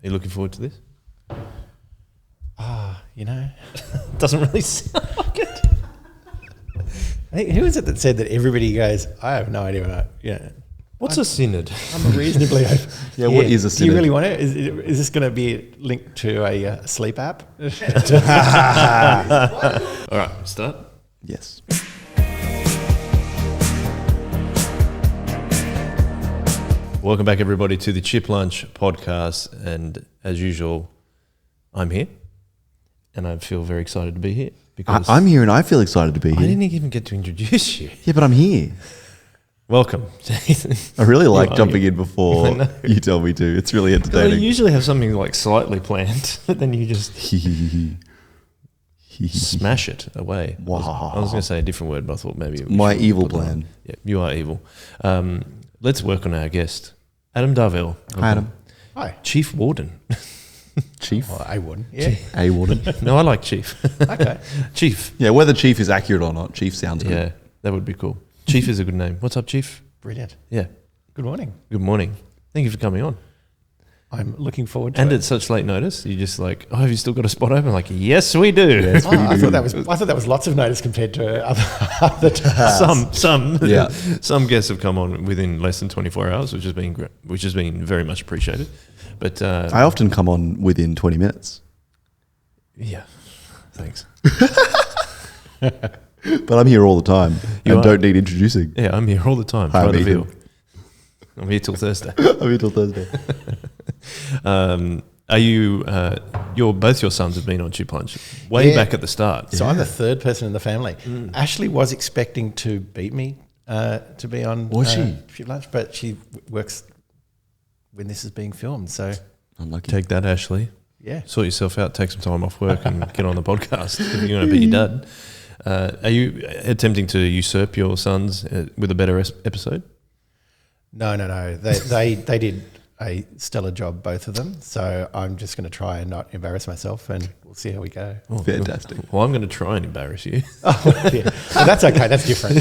you looking forward to this? Doesn't really sound like it. I think, who is it that said that everybody goes, I have no idea what, What's a synod? I'm reasonably open. What is a synod? Do you really want it? Is this going to be linked to a sleep app? All right, start. Yes. Welcome back, everybody, to the Chip Lunch podcast. And as usual, I'm here, and I feel very excited to be here because I'm here and I feel excited to be here. I didn't even get to introduce you. Yeah, but I'm here. Welcome, Jason. I really like You are jumping here. in before you tell me to. It's really I entertaining. usually have something like slightly planned, but then you just smash it away. Wow. I was going to say a different word, but I thought maybe My should evil put that on. plan. Yeah, you are evil. Let's work on our guest, Adam Darvell. Hi, Adam. Hi. Chief Warden. Chief. Well, I wouldn't. Yeah. A warden. No, I like Chief. Okay. Chief. Yeah, whether chief is accurate or not, chief sounds good. Yeah, that would be cool. Chief is a good name. What's up, Chief? Brilliant. Yeah. Good morning. Good morning. Thank you for coming on. I'm looking forward to And it. at such late notice, you just like, oh, have you still got a spot open? Like, yes, we do. Yes, we I do. thought that was lots of notice compared to other times. Some Yeah. some guests have come on within less than 24 hours, which has been very much appreciated. But I often come on within 20 minutes, yeah, thanks. but I'm here all the time You and are. don't need introducing. Yeah, I'm here all the time. Hi, Try the I'm veal. Ethan. I'm here till Thursday. I'm here till Thursday. Are you? Both your sons have been on Chip Lunch way Yeah. back at the start. So I'm the third person in the family. Ashley was expecting to beat me to be on Was she? Chip Lunch, but she works when this is being filmed. So Unlucky. Take that, Ashley. yeah, Sort yourself out. Take some time off work and get on the podcast if you're going to be your dad. Are you attempting to usurp your sons with a better episode? no. They did a stellar job, both of them. So I'm just going to try and not embarrass myself, and we'll see how we go. Oh, Fantastic. Well, I'm going to try and embarrass you. Yeah. Well, that's okay. That's different.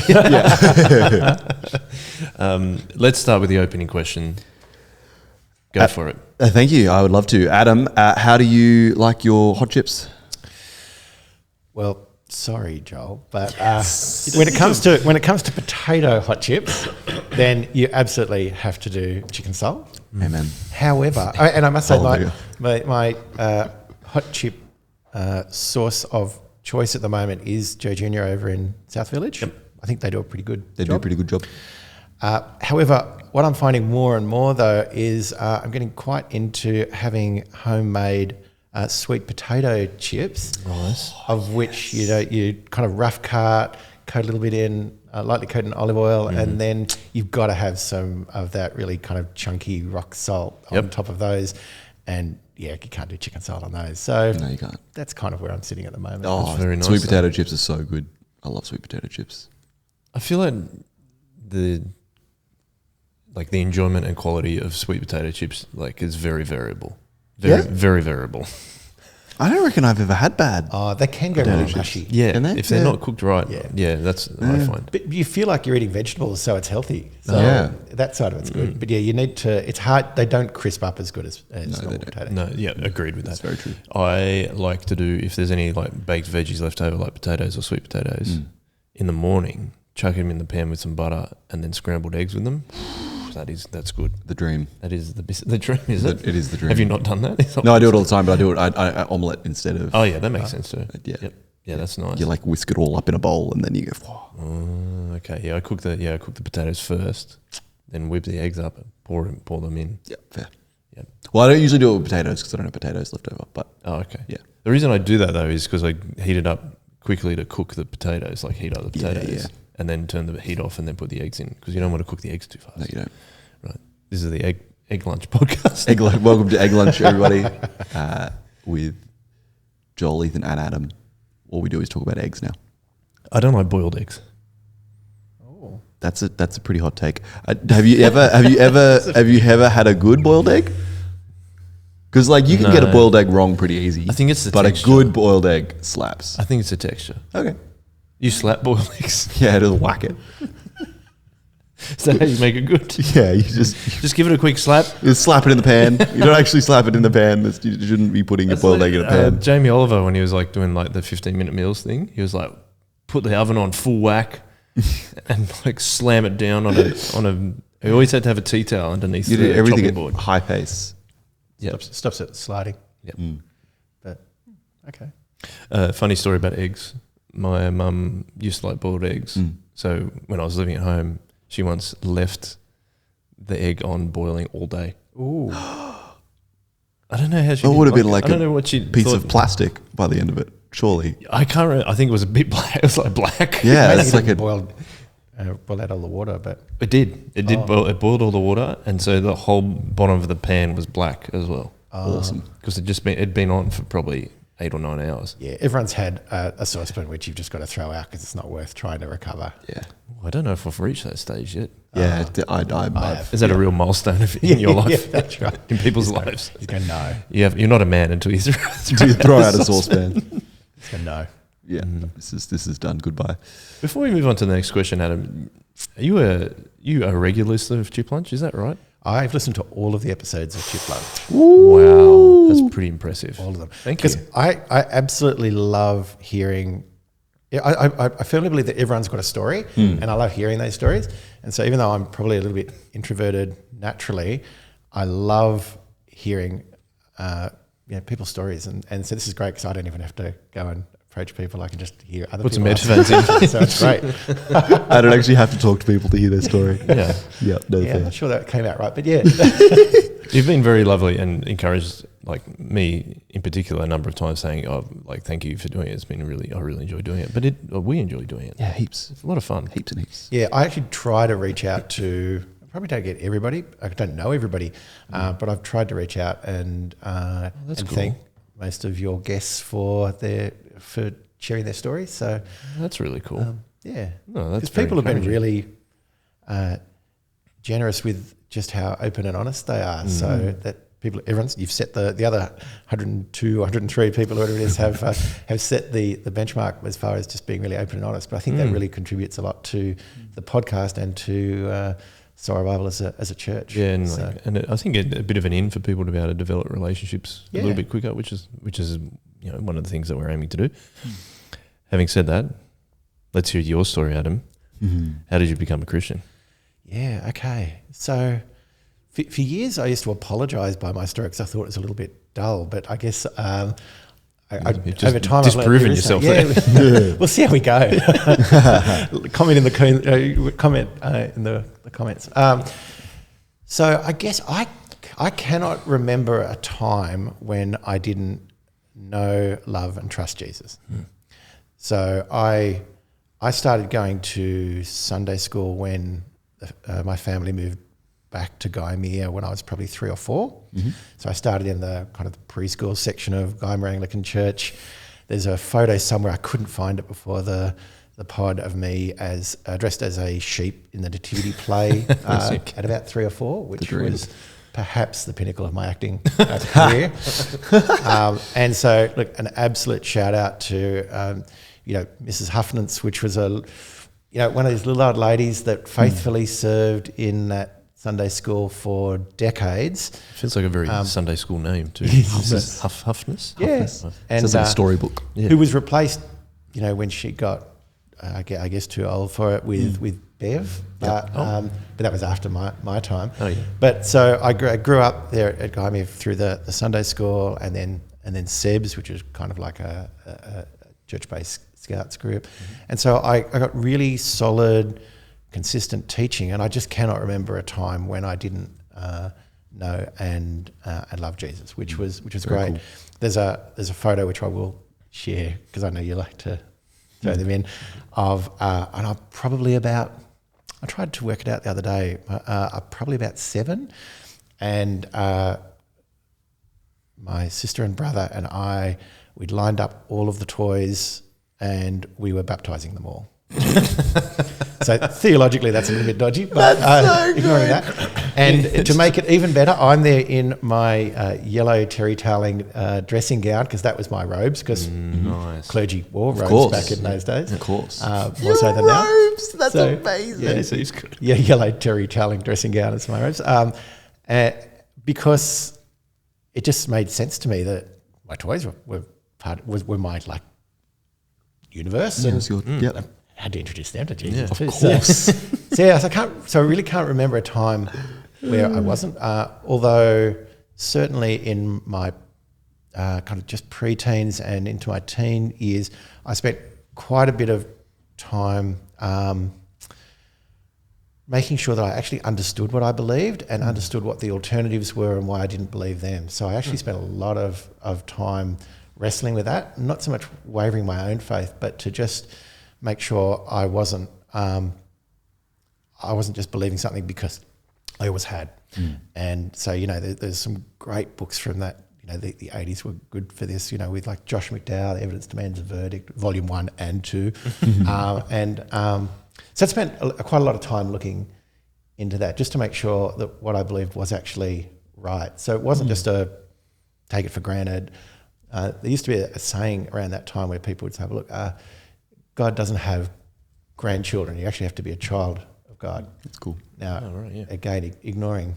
Let's start with the opening question. Go for it. Thank you. I would love to. Adam, how do you like your hot chips? Well, sorry, Joel, but when it comes to potato hot chips, then you absolutely have to do chicken salt. Amen. However, and I must say, Hallelujah. my hot chip source of choice at the moment is Joe Jr. over in South Village. I think they do a pretty good They do a pretty good job. However, what I'm finding more and more though is I'm getting quite into having homemade sweet potato chips, Nice. of which you kind of rough cut, coat a little bit in, lightly coat in olive oil, and then you've got to have some of that really kind of chunky rock salt on top of those. And yeah, you can't do chicken salt on those. So No, you can't. that's kind of where I'm sitting at the moment. Oh, very nice, sweet though. potato chips are so good. I love sweet potato chips. I feel like the enjoyment and quality of sweet potato chips is very variable. Very variable. I don't reckon I've ever had bad. They can go Potato really chips. mushy. Yeah, Can they? if they're Yeah. not cooked right. Yeah. Yeah, that's what I find. But you feel like you're eating vegetables, so it's healthy. So Yeah. that side of it's good. But yeah, you need to. It's hard. They don't crisp up as good as they normal don't. potato. No, yeah, agreed with that. That's very true. I like to do, if there's any baked veggies left over, like potatoes or sweet potatoes, in the morning, chuck them in the pan with some butter and then scrambled eggs with them. That's good. The dream. That is the dream, is it? It is the dream. Have you not done that? No, I do it all the time, but I do it. I omelette instead of. Oh yeah, that makes sense too. Yeah. Yep. Yeah, that's nice. You whisk it all up in a bowl, and then you go. "Whoa." Okay, yeah, I cook the potatoes first, then whip the eggs up, pour them in. Yeah, fair. Yeah. Well, I don't usually do it with potatoes because I don't have potatoes left over. But Oh, okay. yeah, The reason I do that though is because I heat it up quickly to cook the potatoes, heat up the Yeah, potatoes, yeah. and then turn the heat off and then put the eggs in because you don't want to cook the eggs too fast. no, you don't. Right. This is the egg lunch podcast. Welcome to Egg Lunch, everybody. With Joel, Ethan, and Adam. All we do is talk about eggs now. I don't like boiled eggs. That's a pretty hot take. Have you ever had a good boiled egg? Because you can get a No. boiled egg wrong pretty easy. I think it's the but texture. a good boiled egg slaps. I think it's the texture. Okay. You slap boiled eggs. Yeah, just whack it. Is that how you make it good? Yeah, you just give it a quick slap. you slap it in the pan. You don't actually slap it in the pan. You shouldn't be putting your boiled egg in a pan. Jamie Oliver, when he was like doing like the 15-minute meals thing, he was like, put the oven on full whack and like slam it down on a. He always had to have a tea towel underneath You the did everything chopping at board. high pace. Yeah. Stops it sliding. Yep. But okay. Funny story about eggs. My mum used to like boiled eggs. So when I was living at home, she once left the egg on boiling all day. Ooh. I don't know how she. It would have been like I don't know what she piece thought. of plastic by the end of it. Surely. I can't remember. I think it was a bit black. It was like black. Yeah, Maybe that's it like a. boiled out all the water, but It did. It did boil. It boiled all the water, and so the whole bottom of the pan was black as well. Awesome. Because it'd been on for probably 8 or 9 hours. yeah, everyone's had a saucepan which you've just got to throw out because it's not worth trying to recover. Yeah. I don't know if I've reached that stage yet. Yeah, I've have. Is that a real milestone in your life? Yeah, that's right. In people's lives. He's going, no. You're not a man until you throw out a saucepan. He's going, no. Yeah, this is done. Goodbye. Before we move on to the next question, Adam, are you a regular listener of Chip Lunch? Is that right? I've listened to all of the episodes of Chip Lunch. Wow, that's pretty impressive. All of them. Thank you. Because I absolutely love hearing. I firmly believe that everyone's got a story, and I love hearing those stories. And so, even though I'm probably a little bit introverted naturally, I love hearing people's stories. And so, this is great because I don't even have to go and approach people. I can just hear other Put some people. headphones in. So it's great. I don't actually have to talk to people to hear their story. Yeah. Yeah, no Yeah, I'm fair. not sure that came out right, but yeah. You've been very lovely and encouraged, like me in particular, a number of times saying, "Oh, like thank you for doing it. It's been I really enjoy doing it." But we enjoy doing it. Yeah, heaps. It's a lot of fun. Heaps and heaps. Yeah, I actually try to reach out to. I probably don't get everybody. I don't know everybody, but I've tried to reach out and that's cool. thank most of your guests for sharing their stories. So That's really cool. yeah, No, that's because very people have been encouraging. really generous with just how open and honest they are. So that you've set the other 102, 103 people, whatever it is, have set the benchmark as far as just being really open and honest. But I think that really contributes a lot to the podcast and to Sorrow Bible as a church. Yeah, and, So- I think a bit of an in for people to be able to develop relationships a Yeah. little bit quicker, which is one of the things that we're aiming to do. Having said that, let's hear your story, Adam. How did you become a Christian? Yeah, okay. So for years I used to apologise by my story because I thought it was a little bit dull, but I guess You've just over time I've learned disproven there is yourself yeah, we'll see how we go. Comment in the comments. So I guess I cannot remember a time when I didn't know, love and trust Jesus. So I started going to Sunday school when my family moved back to Gymea when I was probably 3 or 4. So I started in the kind of the preschool section of Gymea Anglican Church. There's a photo somewhere, I couldn't find it before the pod, of me as dressed as a sheep in the nativity play at about 3 or 4, which was perhaps the pinnacle of my acting career. And so, look, an absolute shout out to Mrs. Huffnance, which was one of these little old ladies that faithfully served in that Sunday school for decades. Feels like a very Sunday school name too. Huffness. Huffness? Yes. And sounds like a storybook. Yeah. Who was replaced, when she got, I guess, too old for it with Bev. But that was after my time. Oh, yeah. But so I grew up there at Gymea through the Sunday school and then SEBS, which is kind of like a church-based Scouts group. And so I got really solid, consistent teaching, and I just cannot remember a time when I didn't know and love Jesus, which was great. Cool. There's a photo which I will share because I know you like to throw them in of and I'm probably about, I tried to work it out the other day, I'm probably about 7, and my sister and brother and we'd lined up all of the toys and we were baptising them all. So theologically, that's a little bit dodgy, but ignoring that. And to make it even better, I'm there in my yellow terry toweling dressing gown, because that was my robes, because Nice. clergy wore robes course. back in those days. Of course. More so than now. Robes, that's So, amazing. Yeah, So he's good. yeah, yellow terry toweling dressing gown is my robes. Because it just made sense to me that my toys were my like universe, and It's your- Yep. I had to introduce them to Jesus. Yeah, too. Of course. So I really can't remember a time where I wasn't. Although certainly in my kind of just pre-teens and into my teen years, I spent quite a bit of time making sure that I actually understood what I believed and understood what the alternatives were and why I didn't believe them. So I actually spent a lot of time wrestling with that, not so much wavering my own faith, but to just make sure I wasn't just believing something because I always had. And so, there's some great books from that. The 80s were good for this, with like Josh McDowell, Evidence Demands a Verdict, Volume 1 and 2. So I spent quite a lot of time looking into that just to make sure that what I believed was actually right. So it wasn't just a take it for granted. There used to be a saying around that time where people would say, look, God doesn't have grandchildren. You actually have to be a child of God. That's cool. Now, right, yeah. again, ignoring,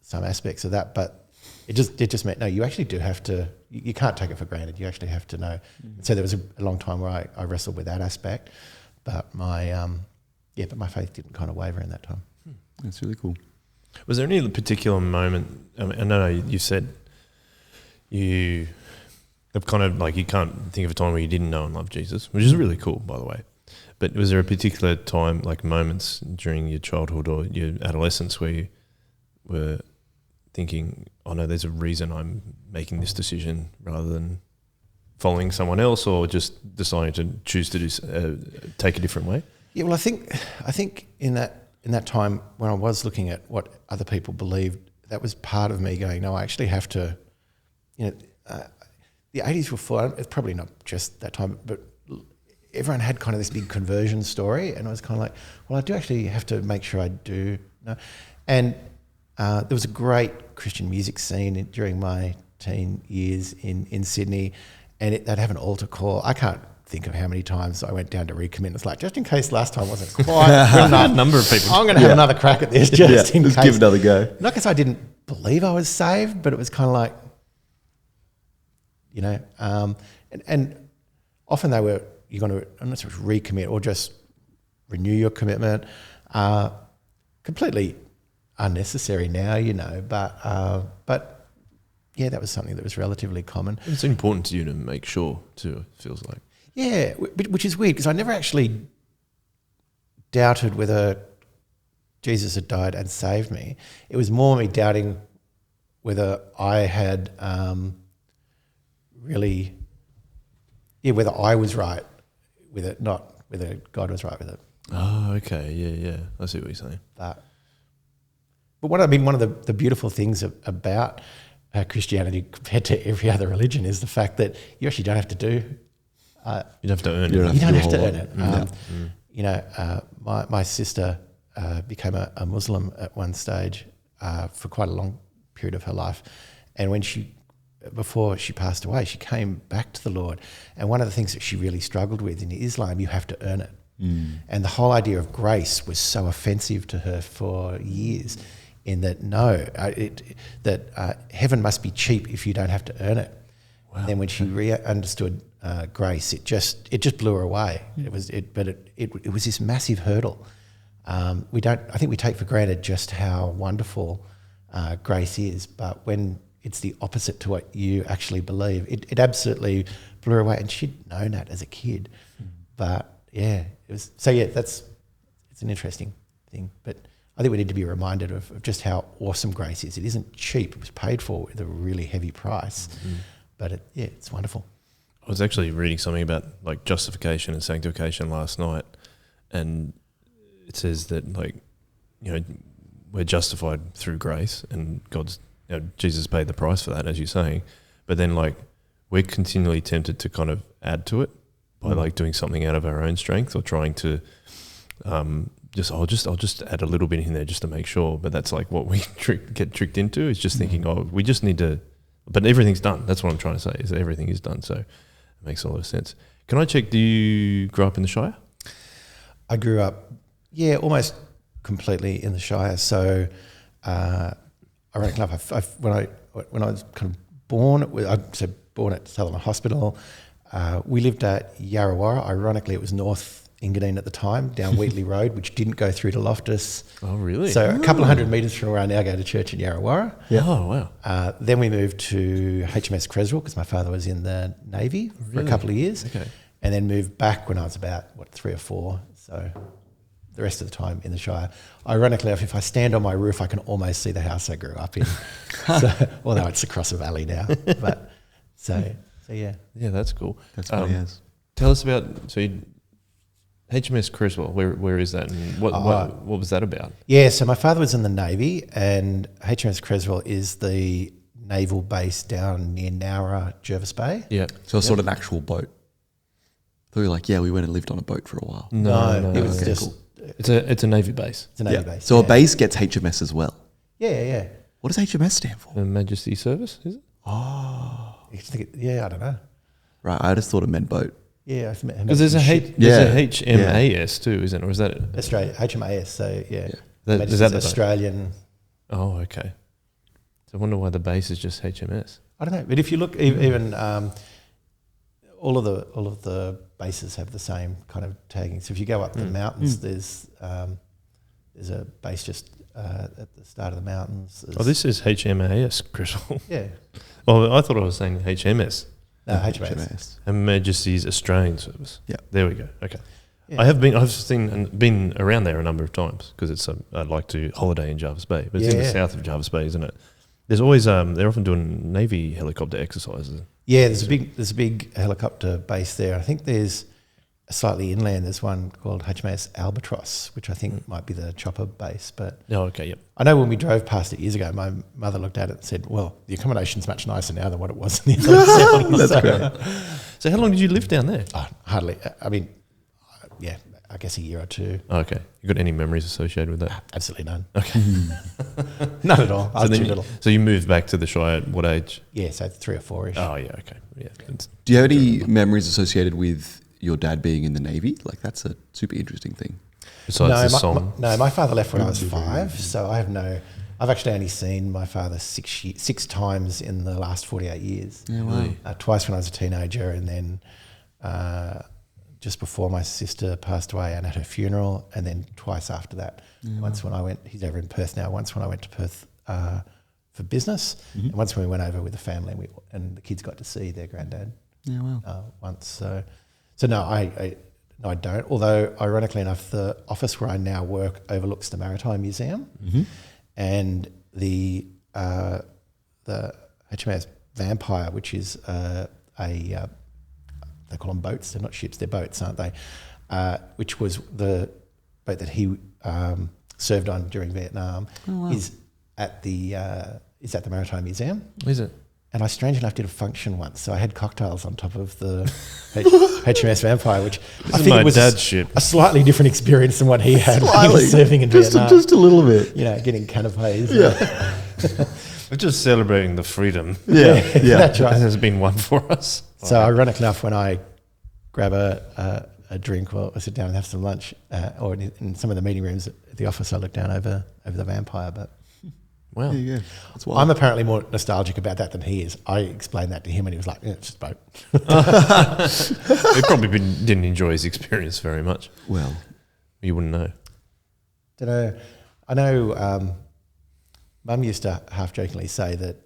some aspects of that, but it just meant, no, you actually do have to, you can't take it for granted. You actually have to know. So there was a long time where I wrestled with that aspect, but my faith didn't kind of waver in that time. That's really cool. Was there any particular moment? I mean, I know you said you have kind of like you can't think of a time where you didn't know and love Jesus, which is really cool, by the way. But was there a particular time, like moments during your childhood or your adolescence, where you were thinking, "Oh no, there's a reason I'm making this decision," rather than following someone else, or just deciding to choose to take a different way? Yeah, well, I think in that time when I was looking at what other people believed, that was part of me going, no, I actually have to, the 80s were full, it's probably not just that time, but everyone had kind of this big conversion story, and I was kind of like, well, I do actually have to make sure I do know. And there was a great Christian music scene during my teen years in Sydney, and they'd have an altar call. I can't think of how many times I went down to recommit. It's like, just in case last time wasn't quite well enough, A number of people. I'm going to have another crack at this just in Let's case. give another go. Not because I didn't believe I was saved, but it was kind of like, and often they were, you're going to, unless it was recommit or just renew your commitment, completely unnecessary now, but yeah, that was something that was relatively common. It's important to you to make sure too, it feels like. Yeah, which is weird because I never actually doubted whether Jesus had died and saved me. It was more me doubting whether I had whether I was right with it, not whether God was right with it. Oh, okay, yeah, I see what you're saying. But one of the beautiful things about Christianity compared to every other religion is the fact that you actually don't have to do. You'd have to earn You it. don't have to earn it. My sister became a Muslim at one stage for quite a long period of her life, and before she passed away, she came back to the Lord. And one of the things that she really struggled with in Islam, you have to earn it. And the whole idea of grace was so offensive to her for years, in that heaven must be cheap if you don't have to earn it. Wow. And then when she understood grace, it just blew her away. It was this massive hurdle. I think we take for granted just how wonderful grace is, but when it's the opposite to what you actually believe, it absolutely blew her away. And she'd known that as a kid, but yeah, it was. So yeah, it's an interesting thing, but I think we need to be reminded of just how awesome grace is. It isn't cheap; it was paid for with a really heavy price, but it's wonderful. I was actually reading something about like justification and sanctification last night, and it says that we're justified through grace, and Jesus paid the price for that, as you're saying. But then we're continually tempted to kind of add to it by doing something out of our own strength or trying to I'll just add a little bit in there just to make sure. But that's like what we get tricked into, is just thinking, we just need to. But everything's done. That's what I'm trying to say, is that everything is done. So it makes a lot of sense. Can I check? Do you grow up in the Shire? I grew up, almost completely in the Shire. So, ironically enough, when I was kind of born, born at Southern Hospital. We lived at Yarrawarra. Ironically, it was North Engadine at the time, down Wheatley Road, which didn't go through to Loftus. Oh, really? So a couple of 100 metres from where I now go to church in Yarrawarra. Yeah. Oh, wow. Then we moved to HMS Creswell because my father was in the Navy for a couple of years. Okay. And then moved back when I was about, 3 or 4. So the rest of the time in the Shire. Ironically, if I stand on my roof, I can almost see the house I grew up in. Although it's across a valley now. But so yeah. Yeah, that's cool. That's funny as. Tell us about, HMS Creswell, where is that, and what was that about? Yeah, so my father was in the Navy, and HMS Creswell is the naval base down near Nowra, Jervis Bay. Yeah. So it's sort of an actual boat. So you're like, we went and lived on a boat for a while. No, it was just... Cool. It's a Navy base. It's a Navy base. So a base gets HMS as well. Yeah. What does HMS stand for? Her Majesty Service, is it? Oh. I don't know. Right, I just thought it meant boat. Yeah. Because there's a HMAS too, isn't it? Or is that Australia, HMAS, so yeah. Is that the Australian... Oh, okay. So I wonder why the base is just HMS. I don't know, but if you look, even all of the bases have the same kind of tagging. So if you go up the mountains, there's a base just at the start of the mountains. This is HMAS, Creswell. Yeah. Well, I thought I was saying HMS. No, HMAS. Her Majesty's Australian Service. Yeah. There we go. Okay. Yeah. I've been around there a number of times because it's I'd like to holiday in Jervis Bay, but it's in the south of Jervis Bay, isn't it? There's always they're often doing Navy helicopter exercises. Yeah, there's a big helicopter base there. I think there's slightly inland. There's one called HMAS Albatross, which I think might be the chopper base. But okay, yep. I know when we drove past it years ago, my mother looked at it and said, "Well, the accommodation's much nicer now than what it was in the other." That's great. So how long did you live down there? Hardly. I mean, I guess a year or two. Okay. You got any memories associated with that? Absolutely none. Okay. None at all. I was too little. So you moved back to the Shire at what age? Yeah, so 3 or 4-ish. Oh, yeah, okay. Yeah. Do you have any memories associated with your dad being in the Navy? Like, that's a super interesting thing. Besides the song? My father left when I was 5, so I've actually only seen my father 6 times in the last 48 years. Yeah, wow. Twice when I was a teenager, and then just before my sister passed away and at her funeral, and then twice after that. Once when I went, he's over in Perth now, once when I went to Perth for business, and once when we went over with the family and the kids got to see their granddad once. So no, I don't. Although, ironically enough, the office where I now work overlooks the Maritime Museum, and the HMAS Vampire, which is they call them boats. They're not ships. They're boats, aren't they? Which was the boat that he served on during Vietnam. Is at the Maritime Museum. Is it? And I, strange enough, did a function once. So I had cocktails on top of the HMS Vampire, which I think my was dad's ship. A slightly different experience than what he had when he was serving in Vietnam. Just a little bit. Getting canapes. Yeah. We're just celebrating the freedom. Yeah. That's right. That has been won for us. So ironically enough, when I grab a drink or sit down and have some lunch, or in some of the meeting rooms at the office, I look down over the Vampire. But wow, there you go. That's wild. I'm apparently more nostalgic about that than he is. I explained that to him, and he was like, "Yeah, it's just a boat." He probably didn't enjoy his experience very much. Well, you wouldn't know. Don't know. I know. Mum used to half jokingly say that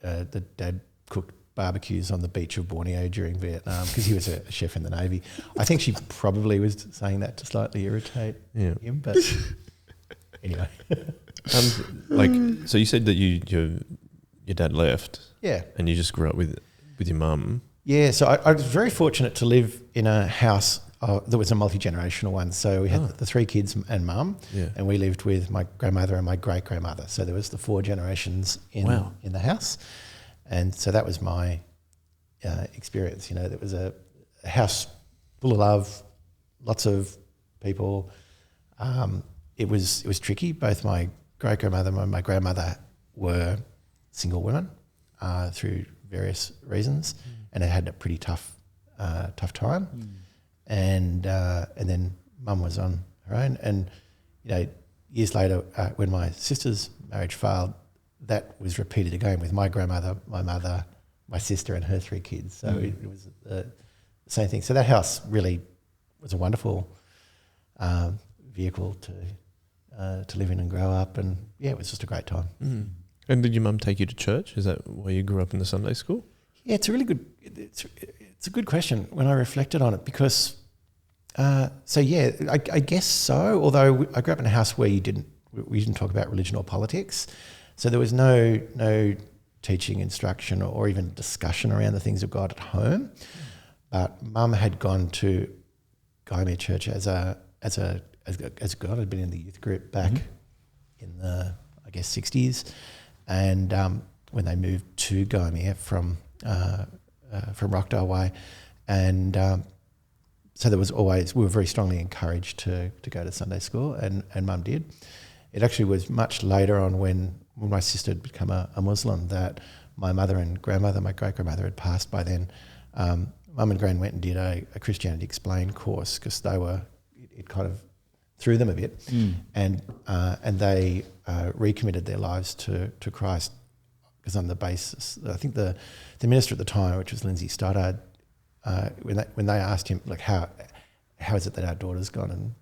the dad cooked barbecues on the beach of Borneo during Vietnam because he was a chef in the Navy. I think she probably was saying that to slightly irritate him, but anyway. So you said that your dad left, and you just grew up with your mum. Yeah, so I was very fortunate to live in a house that was a multi-generational one. So we had the 3 kids and mum, and we lived with my grandmother and my great-grandmother. So there was the 4 generations in the house. And so that was my experience. There was a house full of love, lots of people, it was tricky. Both my great grandmother and my grandmother were single women through various reasons, and it had a pretty tough time. And then Mum was on her own, and years later, when my sister's marriage failed, that was repeated again with my grandmother, my mother, my sister, and her 3 kids. So it was the same thing. So that house really was a wonderful vehicle to live in and grow up, and it was just a great time. And did your mum take you to church? Is that where you grew up in the Sunday school? Yeah, it's a really good. It's a good question when I reflected on it, because I guess so. Although I grew up in a house where we didn't talk about religion or politics, so there was no teaching, instruction, or even discussion around the things of God at home. But Mum had gone to Guyamere Church as a girl. Had been in the youth group back in the 60s, and when they moved to Guyamere from Rockdale Way, and so there was always, we were very strongly encouraged to go to Sunday school, and Mum did. It actually was much later on when my sister had become a Muslim that my mother and grandmother, my great grandmother, had passed by then. Mum and Gran went and did a Christianity Explained course, because it kind of threw them a bit, and they recommitted their lives to Christ, because on the basis, I think the minister at the time, which was Lindsay Stoddard, when they asked him, like, how is it that our daughter's gone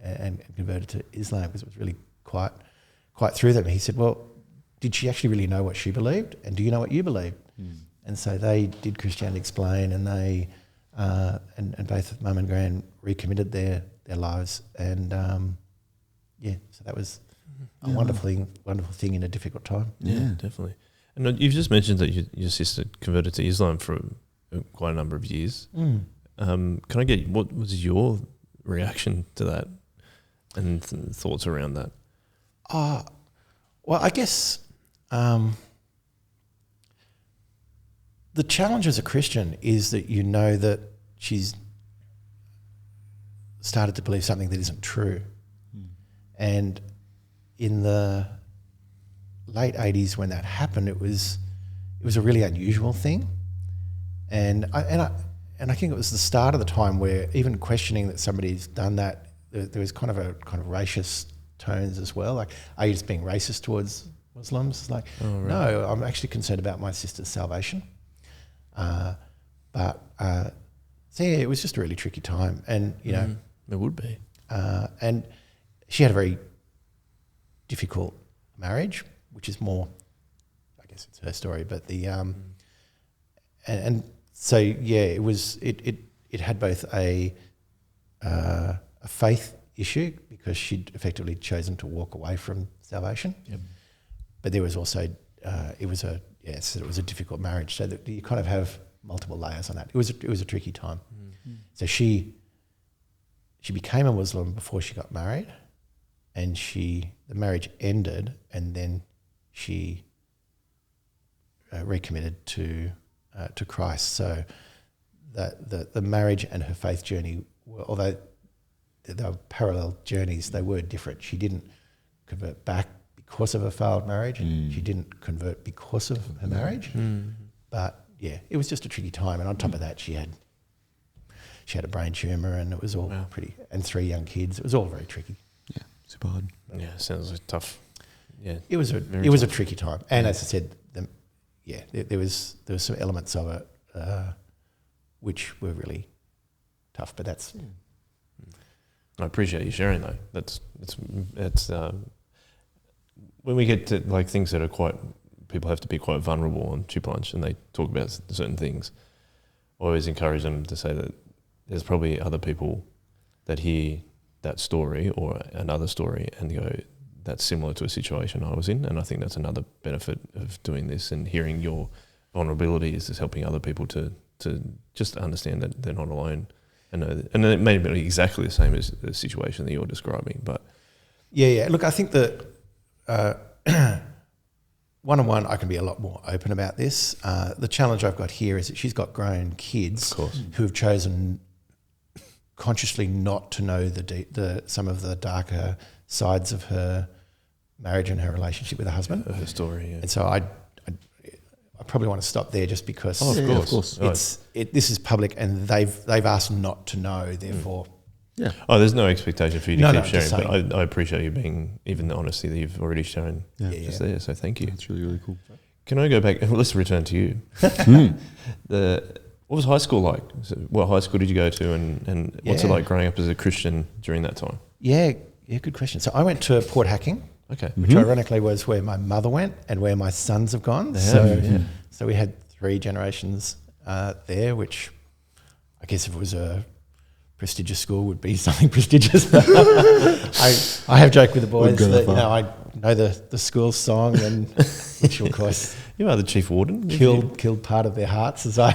and converted to Islam, because it was really quite through them. He said, well, did she actually really know what she believed, and do you know what you believe? And so they did Christianity Explained, and they and both Mum and Gran recommitted their lives, and so that was a wonderful thing in a difficult time. Yeah, definitely. And you've just mentioned that your sister converted to Islam for quite a number of years. Can I get, what was your reaction to that and thoughts around that? Well, I guess the challenge as a Christian is that you know that she's started to believe something that isn't true. And in the late 80s when that happened, it was a really unusual thing. And I think it was the start of the time where even questioning that somebody's done that, there was kind of racist tones as well. Like, are you just being racist towards Muslims? Like, no, I'm actually concerned about my sister's salvation. So yeah, it was just a really tricky time, and it would be. And she had a very difficult marriage, which is more, I guess it's her story, but the and so yeah, it was it had both a faith issue, because she'd effectively chosen to walk away from salvation. But there was also it was a difficult marriage, so that you kind of have multiple layers on that. It was a tricky time. So she became a Muslim before she got married, and the marriage ended, and then she recommitted to Christ. So the marriage and her faith journey, although they were parallel journeys, they were different. She didn't convert back because of a failed marriage. She didn't convert because of her marriage. But yeah, it was just a tricky time. And on top of that, she had a brain tumour, and it was all pretty, and 3 young kids. It was all very tricky. Yeah, super hard. Yeah, sounds like tough. Yeah, it was a tricky time. And as I said, there was some elements of it which were really tough. But that's. I appreciate you sharing though. That's when we get to like things that are people have to be quite vulnerable on Chip Lunch, and they talk about certain things. I always encourage them to say that there's probably other people that hear that story or another story and go, that's similar to a situation I was in. And I think that's another benefit of doing this, and hearing your vulnerabilities is helping other people to just understand that they're not alone. And it may be exactly the same as the situation that you're describing, but yeah. Look, I think that one-on-one, I can be a lot more open about this. The challenge I've got here is that she's got grown kids who have chosen consciously not to know some of the darker sides of her marriage and her relationship with her husband. Her story, yeah. And so I probably want to stop there just because of course. This is public and they've asked not to know, therefore. Yeah. Oh, there's no expectation for you to keep sharing, just but I appreciate you being, even the honesty that you've already shown just there, so thank you. It's really, really cool. Can I go back? Well, let's return to you. What was high school like? So what high school did you go to, and what's it like growing up as a Christian during that time? Yeah, good question. So I went to Port Hacking, which ironically was where my mother went and where my sons have gone. So we had 3 generations there, which I guess if it was a prestigious school would be something prestigious. I have joked with the boys that I know the school song, and which of course you are the chief warden. Killed part of their hearts as I.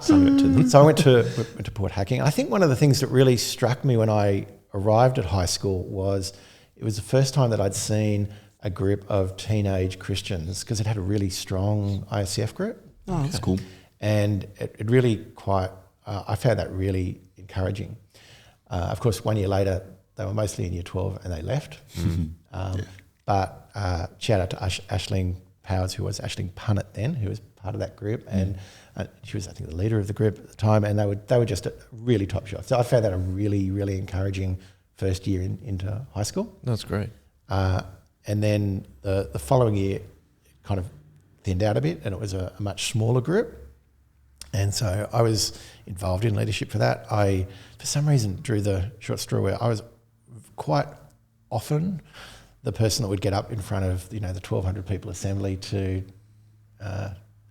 So I went to Port Hacking. I think one of the things that really struck me when I arrived at high school was it was the first time that I'd seen a group of teenage Christians, because it had a really strong ISCF group. Oh, that's cool. And it really I found that really encouraging. Of course, 1 year later, they were mostly in year 12 and they left. But shout out to Aisling Powers, who was Aisling Punnett then, who was part of that group. And she was, I think, the leader of the group at the time. And they were just a really top shot. So I found that a really, really encouraging first year into high school. That's great. And then the following year, it kind of thinned out a bit, and it was a much smaller group. And so I was involved in leadership for that. I, for some reason, drew the short straw where I was quite often the person that would get up in front of the 1,200 people assembly to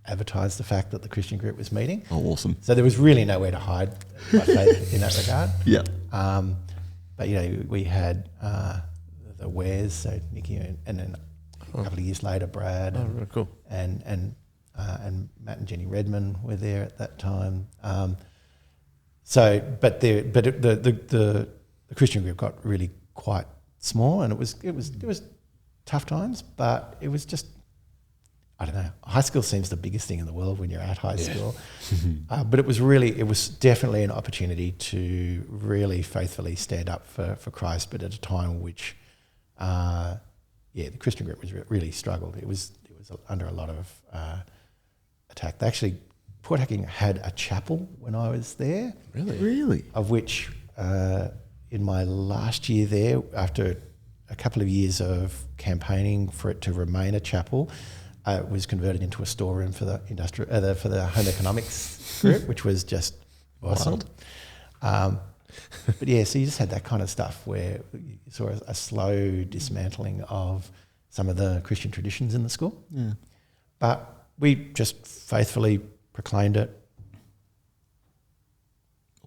advertise the fact that the Christian group was meeting. Oh, awesome! So there was really nowhere to hide my faith in that regard. Yeah. But we had the Wares, so Nikki, and then a couple of years later, Brad. Oh, really cool. And Matt and Jenny Redman were there at that time. But the Christian group got really quite small, and it was tough times, but it was just, I don't know. High school seems the biggest thing in the world when you're at high school, but it was definitely an opportunity to really faithfully stand up for Christ, but at a time which, the Christian group was really struggled. It was under a lot of attack. They actually, Port Hacking had a chapel when I was there. Really? Of which, in my last year there, after a couple of years of campaigning for it to remain a chapel, it was converted into a storeroom for the for the home economics group, which was just awesome. But so you just had that kind of stuff where you saw a slow dismantling of some of the Christian traditions in the school. Yeah. But we just faithfully proclaimed it.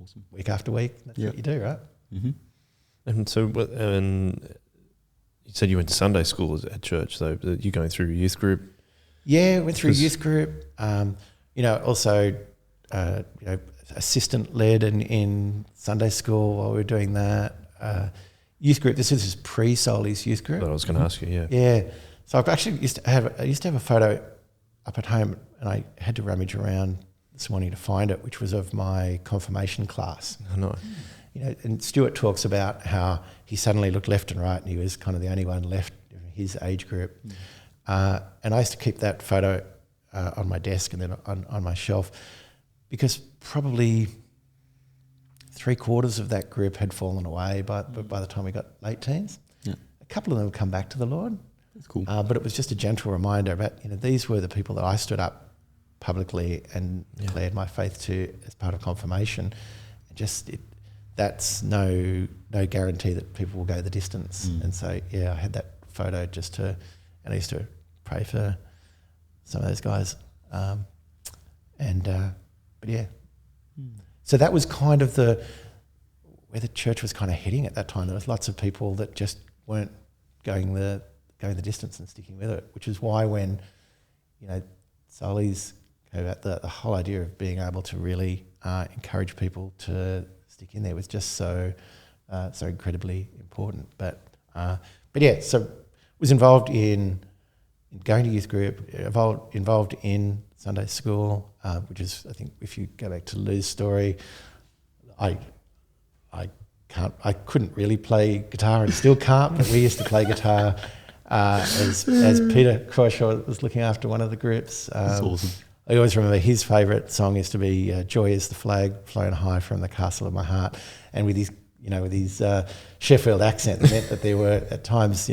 Awesome. Week after week. That's what you do, right? Mm-hmm. And so, you said you went to Sunday school at church, so you're going through youth group? Yeah, went through youth group. Also, assistant led in Sunday school while we were doing that. Youth group. This is pre-Soli's youth group. That I was going to ask you. Yeah. Yeah. So I've actually used to have a photo up at home, and I had to rummage around this morning to find it, which was of my confirmation class. I know. And Stuart talks about how he suddenly looked left and right, and he was kind of the only one left in his age group. And I used to keep that photo on my desk and then on my shelf, because probably 3/4 of that group had fallen away by the time we got late teens. Yeah. A couple of them come back to the Lord. That's cool. But it was just a gentle reminder about, these were the people that I stood up publicly and declared my faith to as part of confirmation. That's no guarantee that people will go the distance. And so, I had that photo and I used to pray for some of those guys. So that was kind of where the church was kind of heading at that time. There was lots of people that just weren't going the distance and sticking with it, which is why when, Soli's came about, the whole idea of being able to really encourage people to stick in there was just so incredibly important. So was involved in going to youth group, involved in Sunday school, which is, I think, if you go back to Lou's story, I couldn't really play guitar and still can't, but we used to play guitar as Peter Crawshaw was looking after one of the groups. That's awesome. I always remember his favourite song used to be "Joy is the flag flown high from the castle of my heart," and with his Sheffield accent, it meant that there were at times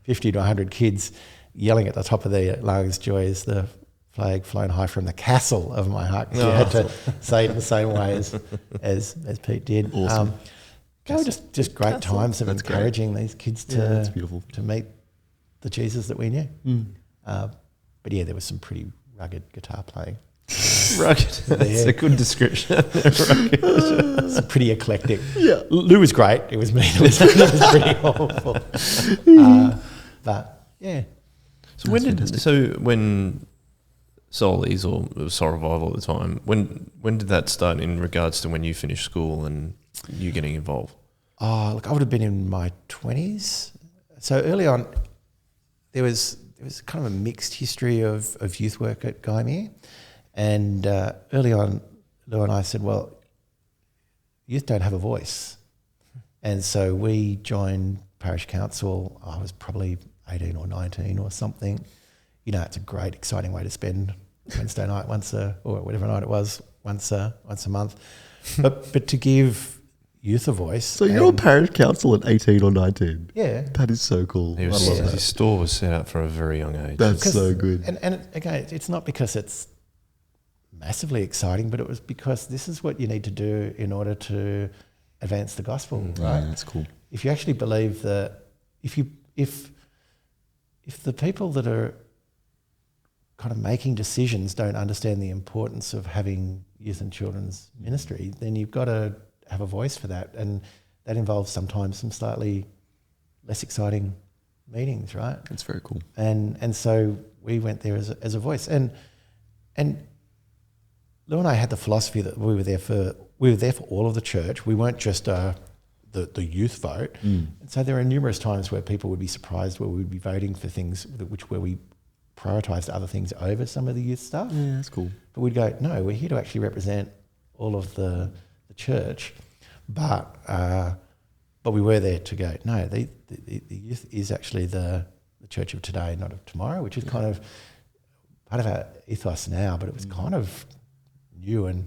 50 to 100 kids yelling at the top of their lungs, "Joy is the flag flown high from the castle of my heart." So you had to say it in the same way as Pete did. Awesome. They were just great times of encouraging these kids that's beautiful. to meet the Jesus that we knew. But yeah, there was some pretty rugged guitar playing. Rugged. That's a good description. It's pretty eclectic. Yeah. Lou was great. It was me that was pretty awful. But yeah. So when Solis or Soul Revival at the time, when did that start in regards to when you finished school and you getting involved? Oh, look, I would have been in my 20s. So early on, there was kind of a mixed history of youth work at Gymea. And early on, Lou and I said, well, youth don't have a voice. And so we joined parish council. I was probably 18 or 19 or something. It's a great, exciting way to spend Wednesday night or whatever night it was, once a month. But to give youth a voice. So you're on parish council at 18 or 19? Yeah. That is so cool. His store was set up from a very young age. That's so good. And again, it's not because it's massively exciting, but it was because this is what you need to do in order to advance the gospel, right? Yeah, that's cool. If you actually believe that if the people that are kind of making decisions don't understand the importance of having youth and children's ministry, then you've got to have a voice for that, and that involves sometimes some slightly less exciting meetings, right? That's very cool. And so we went there as a voice, and Lou and I had the philosophy that we were there for all of the church. We weren't just the youth vote. And so there are numerous times where people would be surprised where we would be voting for things where we prioritised other things over some of the youth stuff. Yeah, that's cool. But we'd go, no, we're here to actually represent all of the church, but we were there to go, no, the youth is actually the church of today, not of tomorrow, which is kind of part of our ethos now, but it was kind of new. And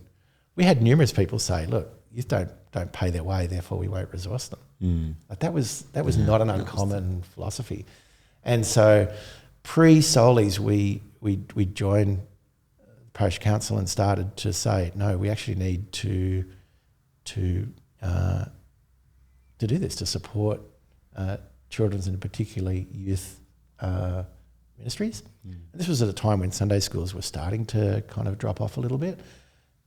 we had numerous people say, look, youth don't pay their way, therefore we won't resource them. Like that was not an uncommon philosophy. And so pre-Solis, we joined parish council and started to say, no, we actually need to do this, to support children's and particularly youth ministries. And this was at a time when Sunday schools were starting to kind of drop off a little bit.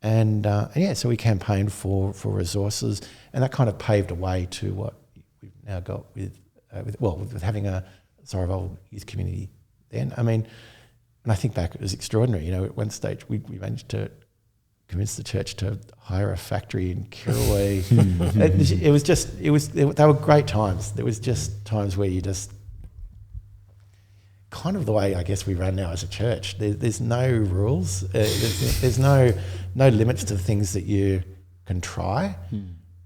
And so we campaigned for resources, and that kind of paved a way to what we've now got with having a Sorrow youth community then. I mean, and I think back, it was extraordinary. At one stage we managed to convince the church to hire a factory in Kirrawee. They were great times. There was just times where you just, kind of the way I guess we run now as a church. There's no rules. There's no limits to the things that you can try.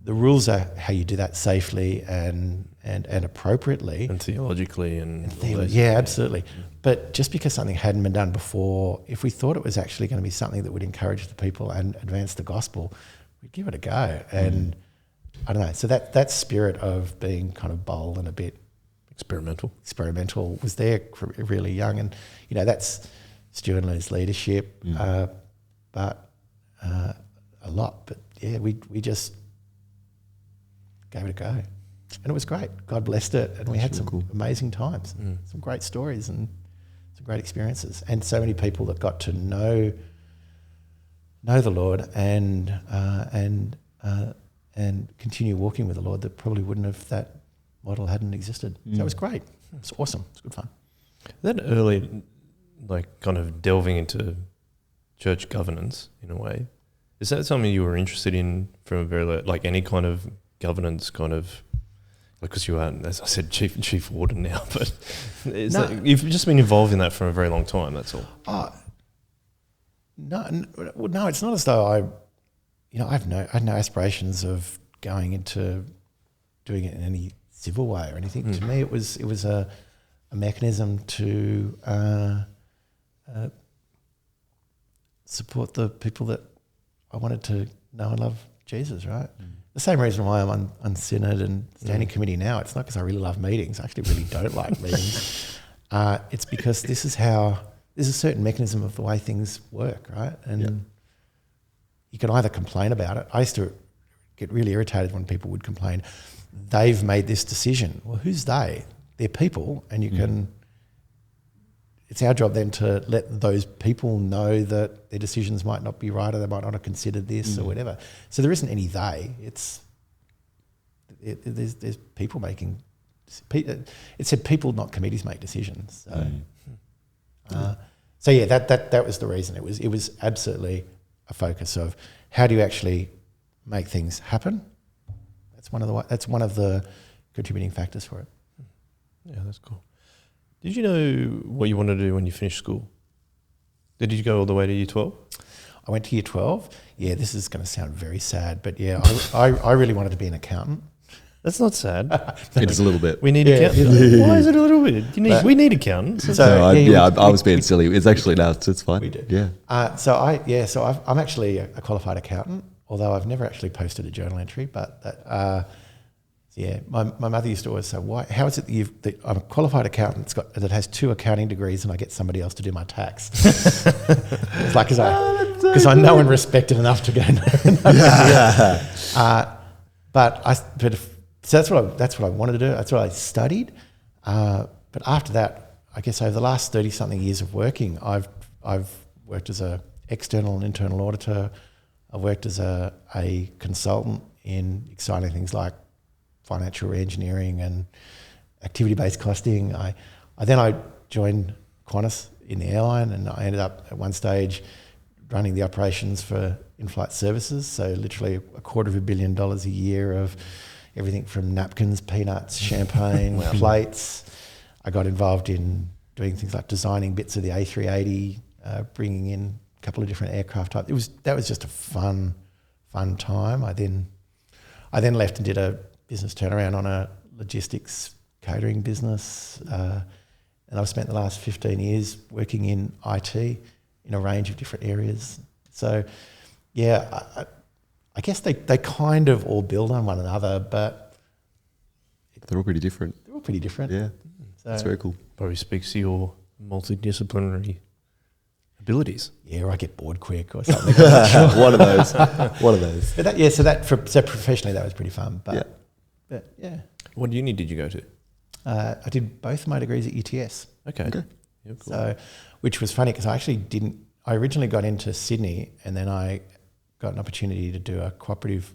The rules are how you do that safely and appropriately. And theologically yeah, absolutely. But just because something hadn't been done before, if we thought it was actually going to be something that would encourage the people and advance the gospel, we'd give it a go. And I don't know. So that spirit of being kind of bold and a bit experimental was there from really young. And, that's Stu and Lou's leadership, but a lot. But yeah, we just gave it a go. And it was great. God blessed it. And we had some amazing times, some great stories and some great experiences. And so many people that got to know the Lord and continue walking with the Lord that probably wouldn't have, that model hadn't existed. So it was great. It was awesome. It's good fun. That early, kind of delving into church governance in a way, is that something you were interested in from a very, any kind of governance kind of, because you are, as I said, chief warden now, but you've just been involved in that for a very long time, that's all. No, it's not as though I, I had no aspirations of going into doing it in any civil way or anything. To me, it was a mechanism to support the people that I wanted to know and love Jesus, right? The same reason why I'm on synod and standing committee now. It's not because I really love meetings. I actually really don't like meetings. It's because this is there's a certain mechanism of the way things work, right? And you can either complain about it. I used to get really irritated when people would complain, they've made this decision. Well, who's they? They're people, and you can... It's our job then to let those people know that their decisions might not be right, or they might not have considered this or whatever. So there isn't any they. There's people making... It said people, not committees, make decisions. So yeah, that was the reason. It was absolutely a focus of how do you actually make things happen. That's one of the contributing factors for it. Yeah, that's cool. Did you know what you wanted to do when you finished school? Did you go all the way to year 12? I went to year 12. Yeah, this is going to sound very sad, but yeah, I really wanted to be an accountant. That's not sad. It is a little bit. We need accountants. Why is it a little bit? We need accountants. I was being silly. It's actually it's fine. We do. Yeah. So I'm actually a qualified accountant, although I've never actually posted a journal entry. But my mother used to always say, "Why? How is it that I'm a qualified accountant that has 2 accounting degrees and I get somebody else to do my tax?" It's like because I know and respected enough to go. So that's what I wanted to do. That's what I studied. But after that, I guess over the last 30-something years of working, I've worked as a external and internal auditor. I've worked as a consultant in exciting things like financial re-engineering and activity-based costing. I joined Qantas in the airline, and I ended up at one stage running the operations for in-flight services. So literally $250 million a year of everything from napkins, peanuts, champagne, plates. I got involved in doing things like designing bits of the A380, bringing in a couple of different aircraft types. That was just a fun time. I then left and did a business turnaround on a logistics catering business, and I've spent the last 15 years working in IT in a range of different areas. So, yeah. I guess they kind of all build on one another, but... They're all pretty different. Yeah. So, that's very cool. Probably speaks to your multidisciplinary abilities. Yeah, or I get bored quick or something. One of those. But so professionally, that was pretty fun. But yeah. What uni did you go to? I did both of my degrees at UTS. Okay. Yeah, cool. So, which was funny because I originally got into Sydney, and then I got an opportunity to do a cooperative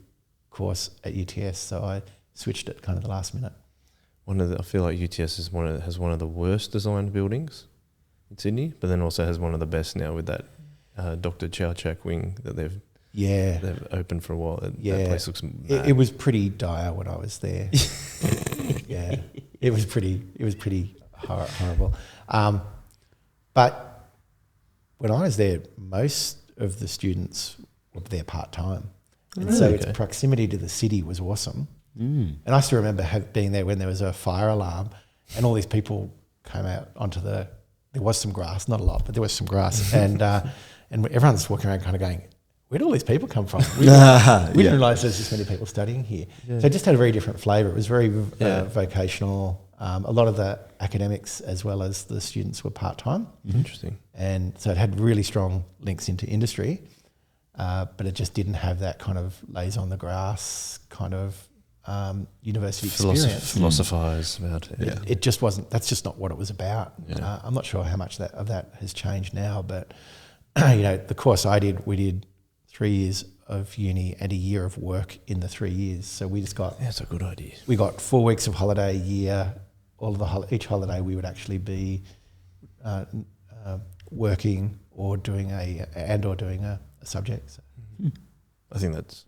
course at UTS, so I switched it kind of the last minute. I feel like UTS has one of the worst designed buildings in Sydney, but then also has one of the best now with that Dr. Chow Chak wing that they've opened for a while. That place looks mad. It was pretty dire when I was there. Yeah, it was pretty horrible. But when I was there, most of the students were there part-time. And so its proximity to the city was awesome. And I still remember being there when there was a fire alarm and all these people came out onto there was some grass, not a lot, but there was some grass. and everyone's walking around kind of going, where did all these people come from? We didn't realise there's this many people studying here. Yeah. So it just had a very different flavour. It was very vocational. A lot of the academics as well as the students were part-time. Interesting. And so it had really strong links into industry. But it just didn't have that kind of lays on the grass kind of university experience. Philosophise about it. Yeah. It just wasn't. That's just not what it was about. Yeah. I'm not sure how much of that has changed now, but the course we did 3 years of uni and a year of work in the 3 years. So we just got. That's a good idea. We got 4 weeks of holiday a year. Each holiday we would actually be working or doing a subject. So. I think that's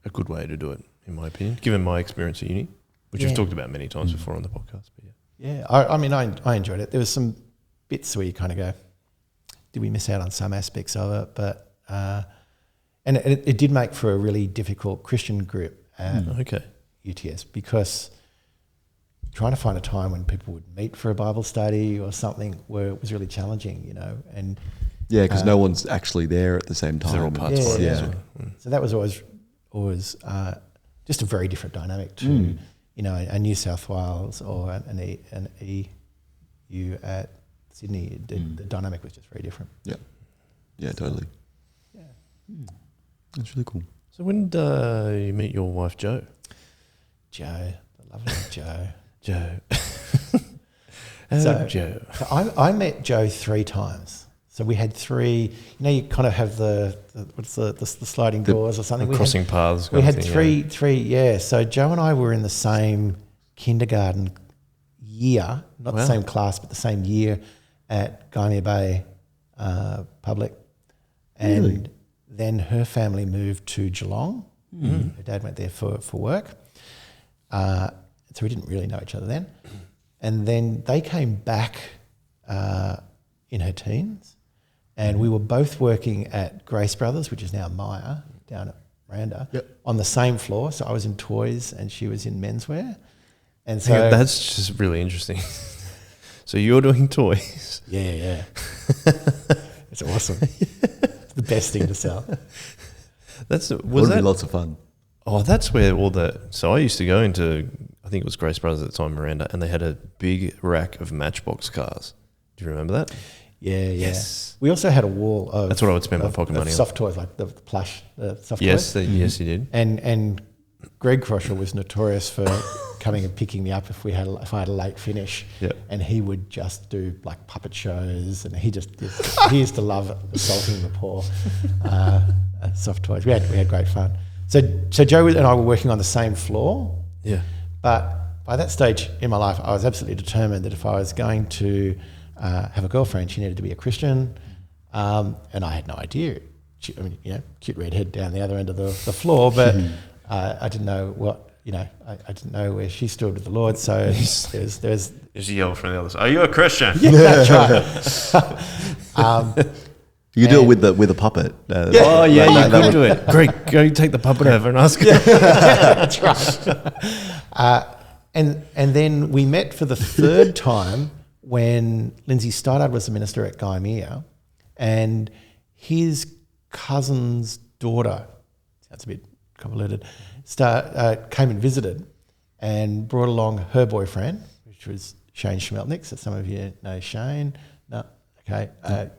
a good way to do it, in my opinion, given my experience at uni, which we've talked about many times before on the podcast. But I enjoyed it. There was some bits where you kind of go, did we miss out on some aspects of it? But And it did make for a really difficult Christian group at Okay. UTS, because trying to find a time when people would meet for a Bible study or something where it was really challenging, you know. And Yeah, because no one's actually there at the same time. They're all parts of it. yeah. So that was always just a very different dynamic to, you know, a New South Wales or an EU at Sydney. The dynamic was just very different. Yeah. Yeah, totally. Yeah. That's really cool. So when did you meet your wife, Jo? Joe, the lovely Joe. Jo. So- Jo. So I met Joe 3 times. So we had 3. You know, you kind of have the sliding doors or something. Crossing paths. We kind had of thing, three. Yeah. So Joe and I were in the same kindergarten year, not the same class, but the same year at Gymea Bay Public, and Really? then her family moved to Geelong. Her dad went there for work. So we didn't really know each other then. And then they came back in her teens, and we were both working at Grace Brothers, which is now Maya, down at Miranda, on the same floor. So I was in toys and she was in menswear. And so Yeah, that's just really interesting. So you're doing toys. yeah. It's awesome. It's the best thing to sell. Was Would be that? lots of fun. Oh, that's where all the. So I used to go into. I think it was Grace Brothers at the time, Miranda, and they had a big rack of Matchbox cars. Do you remember that? Yeah. Yes. We also had a wall of That's what I would spend my pocket money on. soft toys, like the plush soft Yes, toys. yes, you did. And Greg Crosher was notorious for coming and picking me up if I had a late finish. Yeah. And he would just do like puppet shows, and he used to love assaulting the poor soft toys. We had great fun. So Joe and I were working on the same floor. Yeah. But by that stage in my life, I was absolutely determined that if I was going to have a girlfriend, she needed to be a Christian, and I had no idea. Cute redhead down the other end of the floor, but I didn't know what, I didn't know where she stood with the Lord. So there's There's a yell from the other side. Are you a Christian? yeah, that's right. You do it with a puppet. Oh yeah, you could do it. Great, go take the puppet over and ask her. That's right. And then we met for the 3rd time when Lindsay Stoddard was the minister at Gymea, and his cousin's daughter, sounds a bit convoluted, came and visited and brought along her boyfriend, which was Shane Schmeltnick. So some of you know Shane. No, okay. I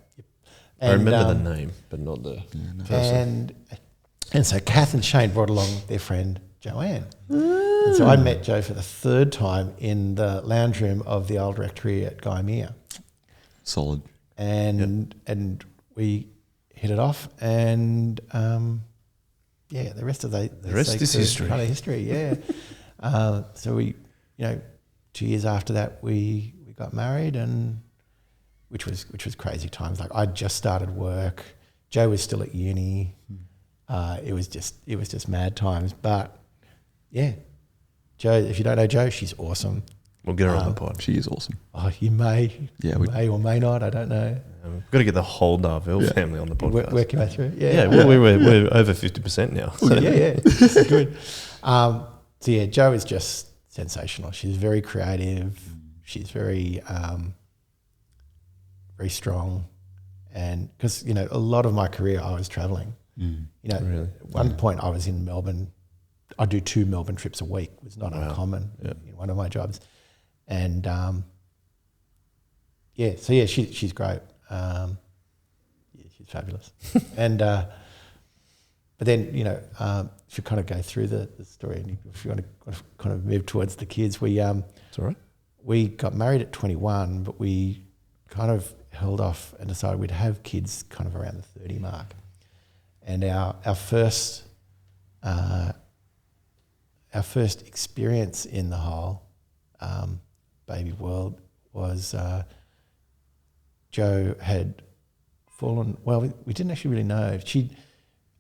remember the name, but not the person. And so Kath and Shane brought along their friend Joanne. And so I met Joe for the 3rd time in the lounge room of the old rectory at Gymea. Solid. And we hit it off, and the rest of the rest is history. Kind of history, yeah. So we, 2 years after that, we got married, and which was crazy times. Like I'd just started work, Joe was still at uni. It was just mad times. But yeah, Joe, if you don't know Joe, she's awesome. We'll get her on the pod. She is awesome. Oh, you may, may or may not. I don't know. We've got to get the whole Darville family on the podcast. Work your way through. Yeah, well, we're over 50% now. So. Yeah, it's good. So yeah, Joe is just sensational. She's very creative. She's very, very strong, and because a lot of my career I was travelling. Really? At one point I was in Melbourne. I do 2 Melbourne trips a week. It was not uncommon in one of my jobs, and she's great. She's fabulous, and but then if you kind of go through the story, and if you want to kind of move towards the kids, It's all right. we got married at 21, but we kind of held off and decided we'd have kids kind of around the 30 mark. And our first experience in the whole baby world was Joe had fallen. Well, we didn't actually really know.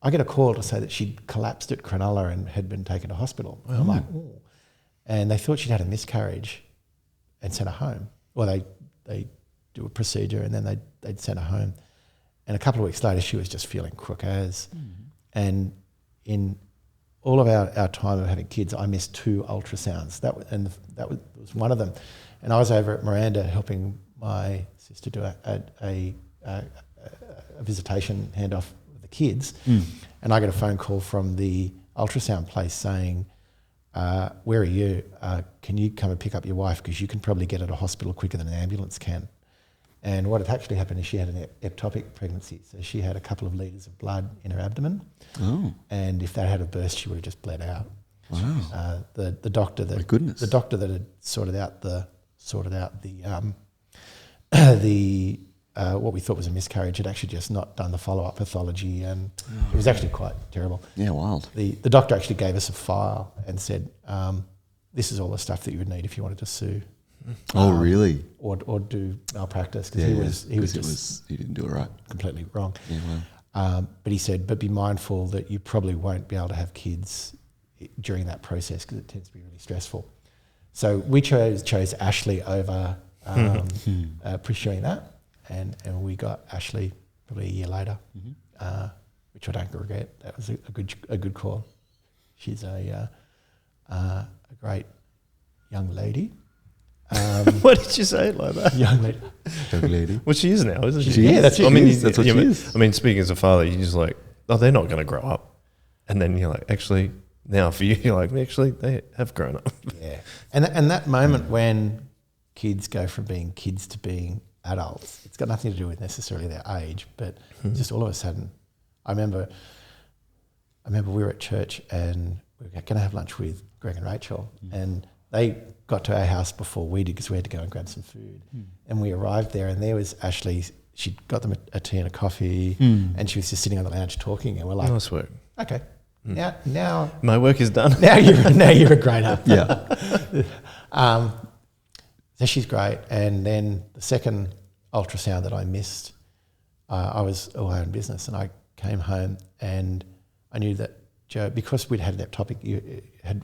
I get a call to say that she'd collapsed at Cronulla and had been taken to hospital. Oh. I'm like, oh. And they thought she'd had a miscarriage and sent her home. Well, they do a procedure and then they'd sent her home. And a couple of weeks later, she was just feeling crook as. And in all of our time of having kids, I missed 2 ultrasounds. That was one of them. And I was over at Miranda helping my sister do a visitation handoff with the kids. And I got a phone call from the ultrasound place saying, where are you? Can you come and pick up your wife? Because you can probably get her to hospital quicker than an ambulance can. And what had actually happened is she had an ectopic pregnancy. So she had a couple of litres of blood in her abdomen. Oh. And if that had a burst, she would have just bled out. Wow. The doctor that My goodness. The doctor that had sorted out the what we thought was a miscarriage had actually just not done the follow-up pathology, and it was actually quite terrible. Yeah, wild. The doctor actually gave us a file and said, this is all the stuff that you would need if you wanted to sue. Oh, really? Or do malpractice, because he didn't do it right. completely wrong. Yeah, wow. But he said, but be mindful that you probably won't be able to have kids during that process because it tends to be really stressful. So we chose Ashley over pursuing that, and we got Ashley probably a year later, which I don't regret. That was a good call. She's a great young lady. What did you say it like that? Young lady. Young lady. Well, she is now, isn't she? Yeah, that's I mean, that's what she is. I mean, speaking as a father, you're just like, oh, they're not going to grow up. And then you're like, actually, now for you, you're like, actually, they have grown up. Yeah. And that moment when kids go from being kids to being adults, it's got nothing to do with necessarily their age, but just all of a sudden, I remember we were at church and we were going to have lunch with Greg and Rachel, and they got to our house before we did because we had to go and grab some food. And we arrived there and there was Ashley. She'd got them a tea and a coffee, and she was just sitting on the lounge talking, and we're like, Nice work. okay, now My work is done. now you're a grown up. Yeah. So she's great. And then the second ultrasound that I missed, I was away on business, and I came home and I knew that Joe, because we'd had that topic, we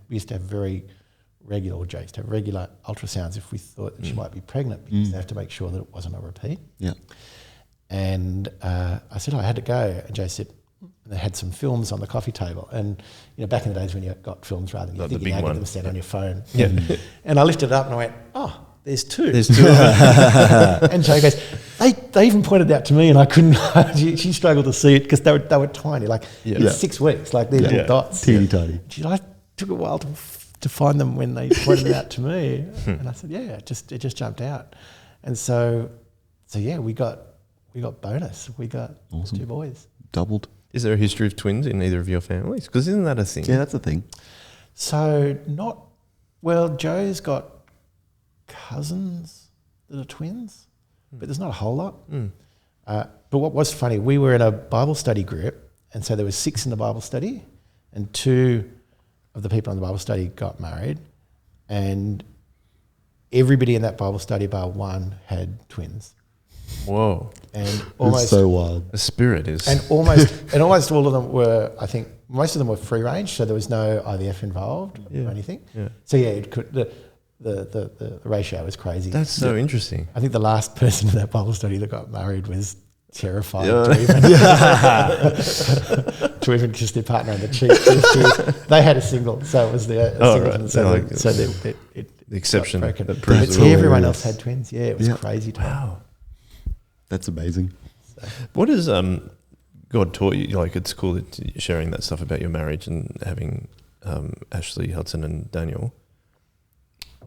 used to have very regular, or Jay used to have regular ultrasounds if we thought that she might be pregnant, because they have to make sure that it wasn't a repeat. Yeah. And I said, I had to go. And Jay said, they had some films on the coffee table. And, back in the days when you got films rather than you Like think the you big had one. them set on your phone. Yeah. And I lifted it up and I went, oh, there's 2. There's 2 of them. And Jay goes, they even pointed out to me, and I couldn't. she struggled to see it because they were tiny, like in 6 weeks, like these little dots. Teeny tiny. I took a while to find them when they pointed it out to me, and I said, yeah, it just jumped out, and so yeah, we got bonus. We got Awesome. 2 boys. Doubled. Is there a history of twins in either of your families? Because isn't that a thing? Yeah, that's the thing. So Joe's got cousins that are twins, but there's not a whole lot. But what was funny, we were in a Bible study group, and so there was 6 in the Bible study, and 2 of the people in the Bible study got married, and everybody in that Bible study bar 1 had twins. Whoa. And almost It's so wild. The spirit is. and almost all of them were, I think most of them were free range, so there was no IVF involved or anything. Yeah. So yeah, it could, the ratio was crazy. That's so interesting. I think the last person in that Bible study that got married was terrified to even kiss their partner on the cheek. They had a single, so it was the single. Right. So the exception that that proves but the rule. everyone else had twins. Yeah, it was crazy. Wow. That's amazing. What has God taught you? Like, it's cool that you're sharing that stuff about your marriage and having Ashley, Hudson, and Daniel.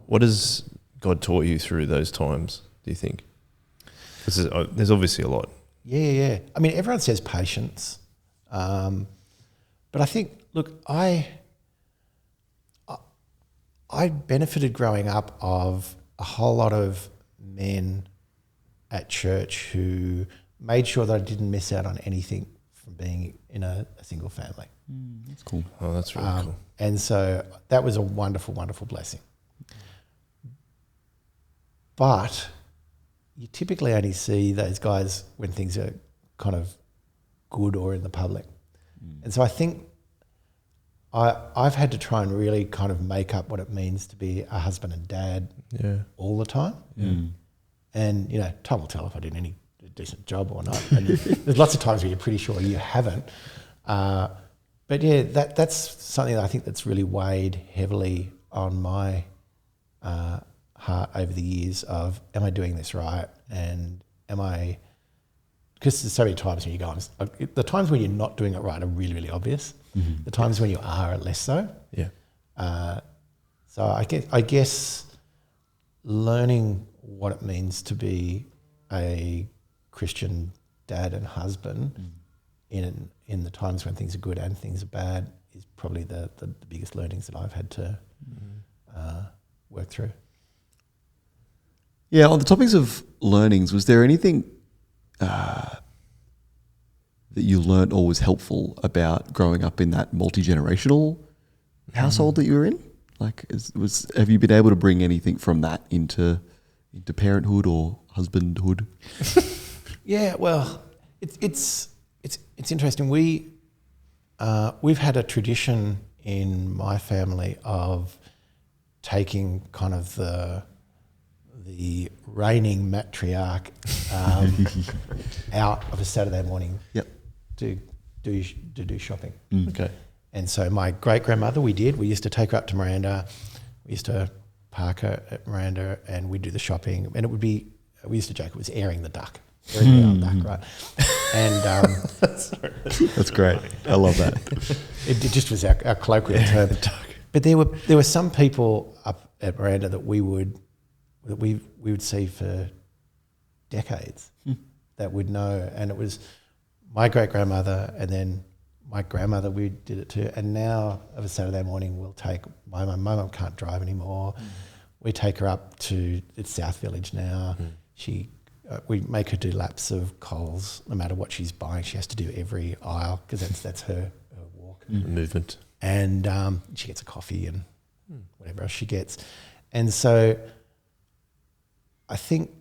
What has God taught you through those times, do you think? Because there's obviously a lot. Yeah. I mean, everyone says patience. But I think, look, I benefited growing up of a whole lot of men at church who made sure that I didn't miss out on anything from being in a single family. That's cool. Oh, that's really cool. And so that was a wonderful, wonderful blessing. But you typically only see those guys when things are kind of good or in the public. And so I think I've had to try and really kind of make up what it means to be a husband and dad all the time. And, time will tell if I did any decent job or not. And there's lots of times where you're pretty sure you haven't. But yeah, that's something that I think that's really weighed heavily on my heart over the years of, am I doing this right? And am I, because there's so many times when you go, the times when you're not doing it right are really, really obvious. The times when you are less so. Yeah. So I guess learning what it means to be a Christian dad and husband in the times when things are good and things are bad is probably the biggest learnings that I've had to work through. Yeah, on the topics of learnings, was there anything that you learnt or was helpful about growing up in that multi-generational household that you were in? Like, have you been able to bring anything from that into parenthood or husbandhood? Yeah, well, it's interesting. We've had a tradition in my family of taking kind of the reigning matriarch out of a Saturday morning to do shopping. Okay. And so my great-grandmother, we used to take her up to Miranda. We used to park her at Miranda and we'd do the shopping. And we used to joke it was airing the duck. Airing the duck, right? And that's great. I love that. it just was our colloquial term. But there were some people up at Miranda that we would see for decades that would know. And it was my great-grandmother and then my grandmother, we did it too. And now of a Saturday morning, we'll take my mum. My mum can't drive anymore. We take her up to South Village now. We make her do laps of Coles, no matter what she's buying. She has to do every aisle because that's her walk. Movement. And she gets a coffee and whatever else she gets. And so I think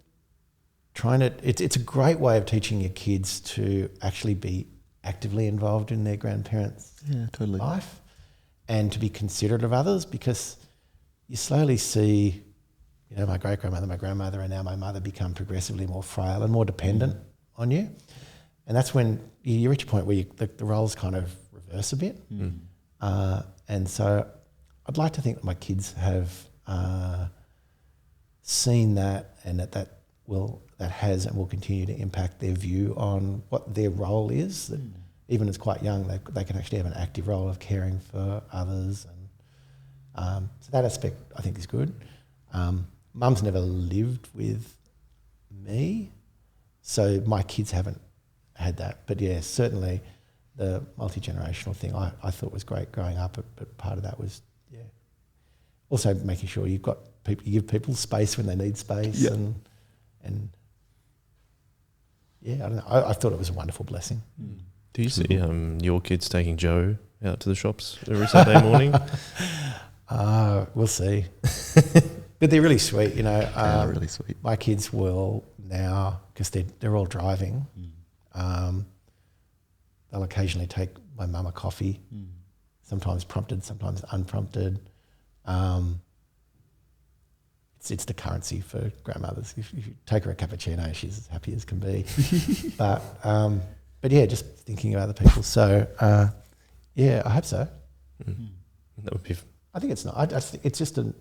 it's a great way of teaching your kids to actually be actively involved in their grandparents' life and to be considerate of others, because you slowly see, my great-grandmother, my grandmother, and now my mother become progressively more frail and more dependent on you. And that's when you reach a point where the roles kind of reverse a bit. And so I'd like to think that my kids have seen that and that has and will continue to impact their view on what their role is. That even as quite young, they can actually have an active role of caring for others. And so that aspect I think is good. Mum's never lived with me, so my kids haven't had that. But yeah, certainly the multi-generational thing I thought was great growing up, but part of that was, also making sure you give people space when they need space and I don't know. I thought it was a wonderful blessing. Do you see your kids taking Joe out to the shops every Saturday morning? We'll see. But they're really sweet, really sweet. My kids will now, because they're all driving, they'll occasionally take my mum a coffee, sometimes prompted, sometimes unprompted. It's the currency for grandmothers. If you take her a cappuccino, she's as happy as can be. But yeah, just thinking of other people. So I hope so. That would be. I think it's not. I think it's just you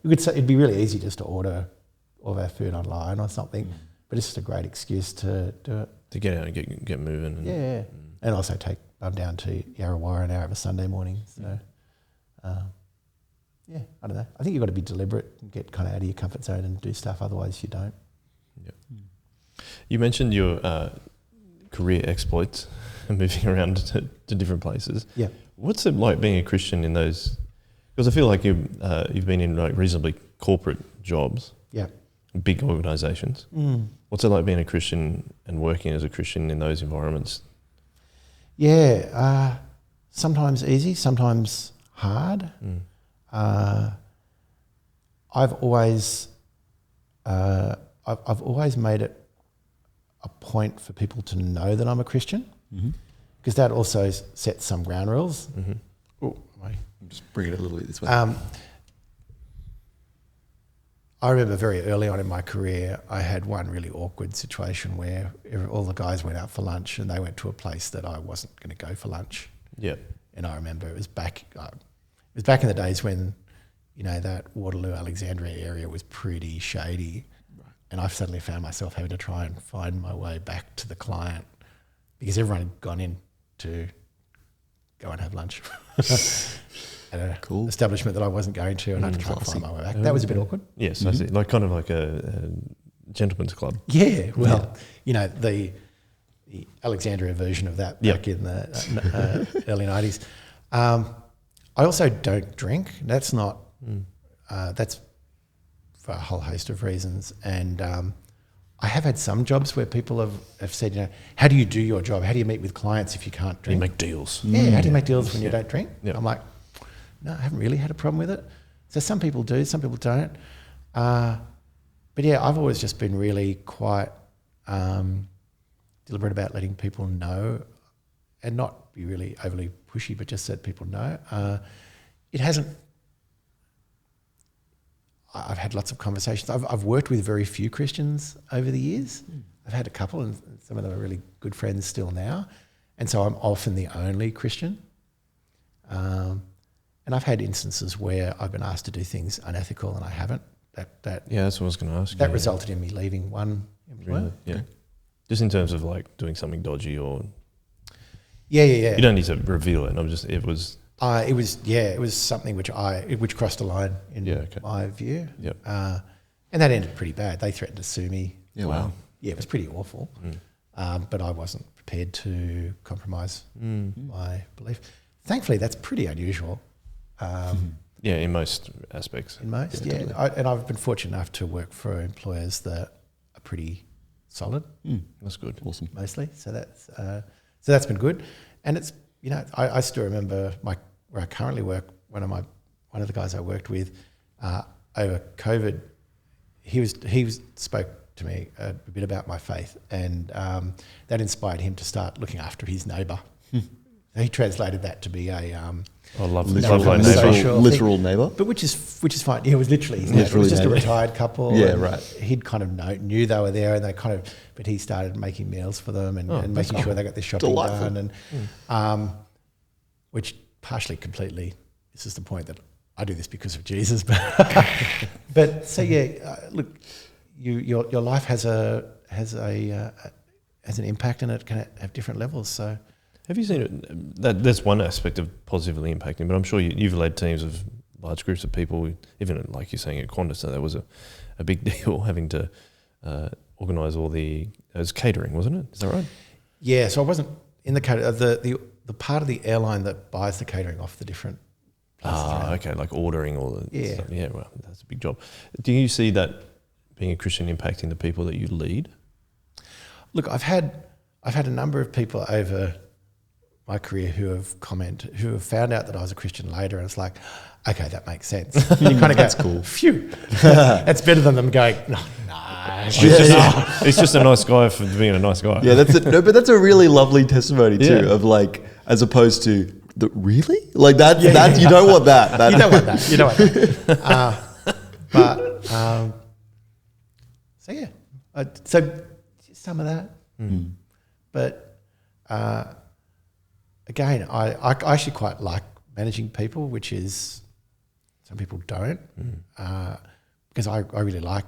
could say it'd be really easy just to order all of our food online or something, but it's just a great excuse to do it. To get out and get moving. And also take Mum down to Yarrawarra an hour of a Sunday morning. So. I don't know. I think you've got to be deliberate and get kind of out of your comfort zone and do stuff. Otherwise, you don't. Yeah. You mentioned your career exploits and moving around to different places. Yeah. What's it like being a Christian in those? Because I feel like you've been in like reasonably corporate jobs. Yeah. Big organisations. What's it like being a Christian and working as a Christian in those environments? Yeah. Sometimes easy, sometimes hard. I've always made it a point for people to know that I'm a Christian, because that also sets some ground rules. I'm just bringing it a little bit this way. I remember very early on in my career, I had one really awkward situation where all the guys went out for lunch and they went to a place that I wasn't going to go for lunch. Yeah. And I remember it was back in the days when, that Waterloo, Alexandria area was pretty shady. Right. And I suddenly found myself having to try and find my way back to the client because everyone had gone in to go and have lunch at a establishment that I wasn't going to, and I had to try and find my way back. That was a bit awkward. Yes, I see. Like kind of like a gentleman's club. Yeah, well, the Alexandria version of that back in the early 90s. I also don't drink. That's not, that's for a whole host of reasons. And I have had some jobs where people have said, how do you do your job? How do you meet with clients if you can't drink? You make deals. Yeah, how do you make deals when you don't drink? Yeah. I'm like, no, I haven't really had a problem with it. So some people do, some people don't. But yeah, I've always just been really quite deliberate about letting people know and not be really overly pushy, but just let people know. I've had lots of conversations. I've worked with very few Christians over the years. I've had a couple, and some of them are really good friends still now. And so I'm often the only Christian. And I've had instances where I've been asked to do things unethical and I haven't. That's what I was going to ask. That resulted in me leaving one employer. Really? Yeah. Okay. Just in terms of like doing something dodgy or... Yeah. You don't need to reveal it. It was something which crossed a line in my view. Yep. And that ended pretty bad. They threatened to sue me. Yeah, wow. Yeah, it was pretty awful. But I wasn't prepared to compromise my belief. Thankfully, that's pretty unusual. In most aspects. And I've been fortunate enough to work for employers that are pretty solid. That's good. Awesome. Mostly. So that's been good. And it's, I still remember where I currently work, one of the guys I worked with over COVID, he spoke to me a bit about my faith, and that inspired him to start looking after his neighbour. He translated that to be a literal neighbour, but which is fine. Yeah, it was literally his neighbour. It was just a retired couple. Yeah, right. He'd kind of knew they were there, and but he started making meals for them and making sure they got their shopping done, and which partially, completely. This is the point that I do this because of Jesus, but so look, your life has an impact, and it can have different levels. So. Have you seen it? That's one aspect of positively impacting, but I'm sure you've led teams of large groups of people, even like you're saying at Qantas, so that was a big deal having to organise all it was catering, wasn't it? Is that right? Yeah, so I wasn't in the catering, the part of the airline that buys the catering off the different places around. Okay, like ordering all the stuff. Yeah, well, that's a big job. Do you see that being a Christian impacting the people that you lead? Look, I've had a number of people over my career who have found out that I was a Christian later, and it's like, okay, that makes sense. You kind of go, that's cool. Phew, that's better than them going, no. It's just a nice guy for being a nice guy. Yeah, but that's a really lovely testimony too, of like, as opposed to really like that. You don't want that. You don't want that. You don't want that. So some of that, but. Again, I actually quite like managing people, which is some people don't, because I really like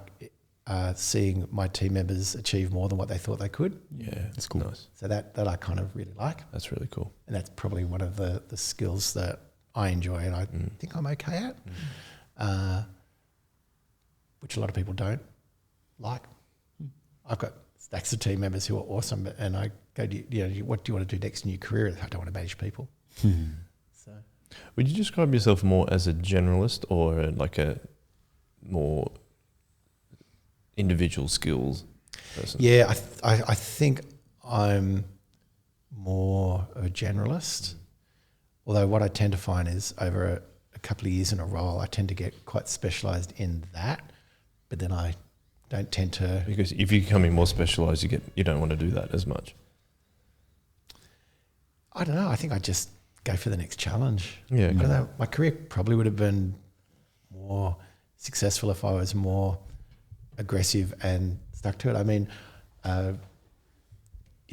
seeing my team members achieve more than what they thought they could. Yeah, that's cool. Nice. So that I kind of really like. That's really cool. And that's probably one of the skills that I enjoy and I think I'm okay at, which a lot of people don't like. I've got stacks of team members who are awesome, and I go, what do you want to do next in your career? I don't want to manage people. So, would you describe yourself more as a generalist or like a more individual skills person? Yeah, I think I'm more of a generalist. Although what I tend to find is over a couple of years in a role, I tend to get quite specialised in that, but then I don't tend to... Because if you're becoming more specialised, you don't want to do that as much. I don't know. I think I just go for the next challenge. Yeah. I don't know. My career probably would have been more successful if I was more aggressive and stuck to it. I mean,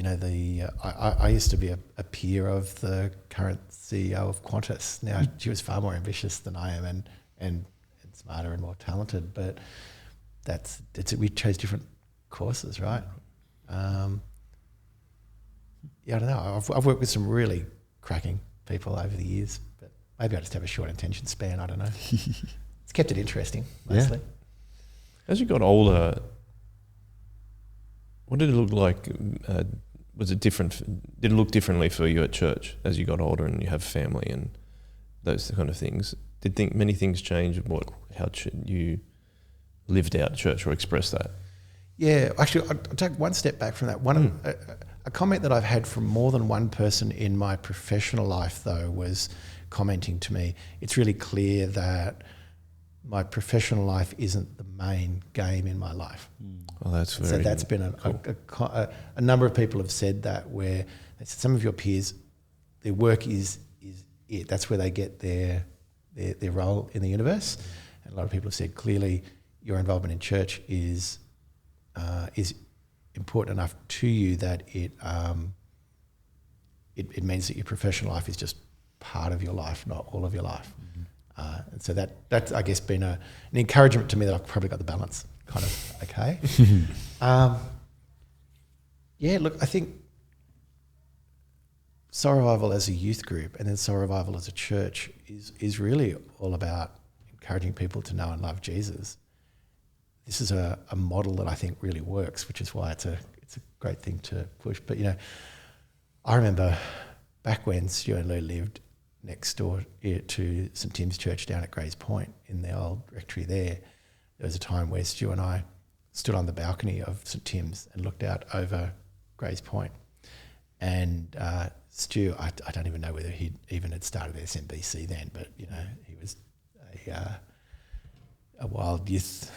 I used to be a peer of the current CEO of Qantas. Now she was far more ambitious than I am, and smarter and more talented. But we chose different courses, right? I don't know. I've worked with some really cracking people over the years, but maybe I just have a short attention span. I don't know. It's kept it interesting, mostly. Yeah. As you got older, what did it look like? Was it different? Did it look differently for you at church as you got older and you have family and those kind of things? Did many things change? How you lived out church or expressed that? Yeah, actually, I'll take one step back from that. A comment that I've had from more than one person in my professional life, though, was commenting to me, it's really clear that my professional life isn't the main game in my life. Well, that's very so that's been a number of people have said that, where they said some of your peers, their work is it. That's where they get their role in the universe. And a lot of people have said clearly your involvement in church is important enough to you that it means that your professional life is just part of your life, not all of your life. And so that's I guess been an encouragement to me that I've probably got the balance kind of okay. Look, I think Soul Revival as a youth group and then Soul Revival as a church is really all about encouraging people to know and love Jesus. This is a model that I think really works, which is why it's a great thing to push. But I remember back when Stu and Lou lived next door to St Tim's Church down at Grays Point in the old rectory there was a time where Stu and I stood on the balcony of St Tim's and looked out over Grays Point. And Stu, I don't even know whether he even had started SMBC then, but he was a wild youth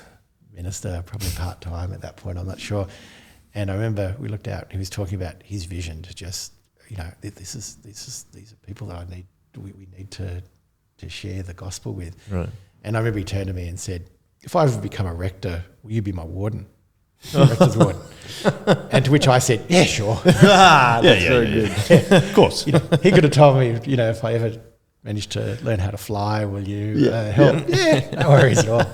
minister, probably part-time at that point, I'm not sure. And I remember we looked out, he was talking about his vision to just, these are people that we need to share the gospel with. Right. And I remember he turned to me and said, if I ever become a rector, will you be my warden? Rector's warden. And to which I said, yeah, sure. That's very good. Of course. He could have told me, if I ever managed to learn how to fly, will you help? Yeah, no worries at all.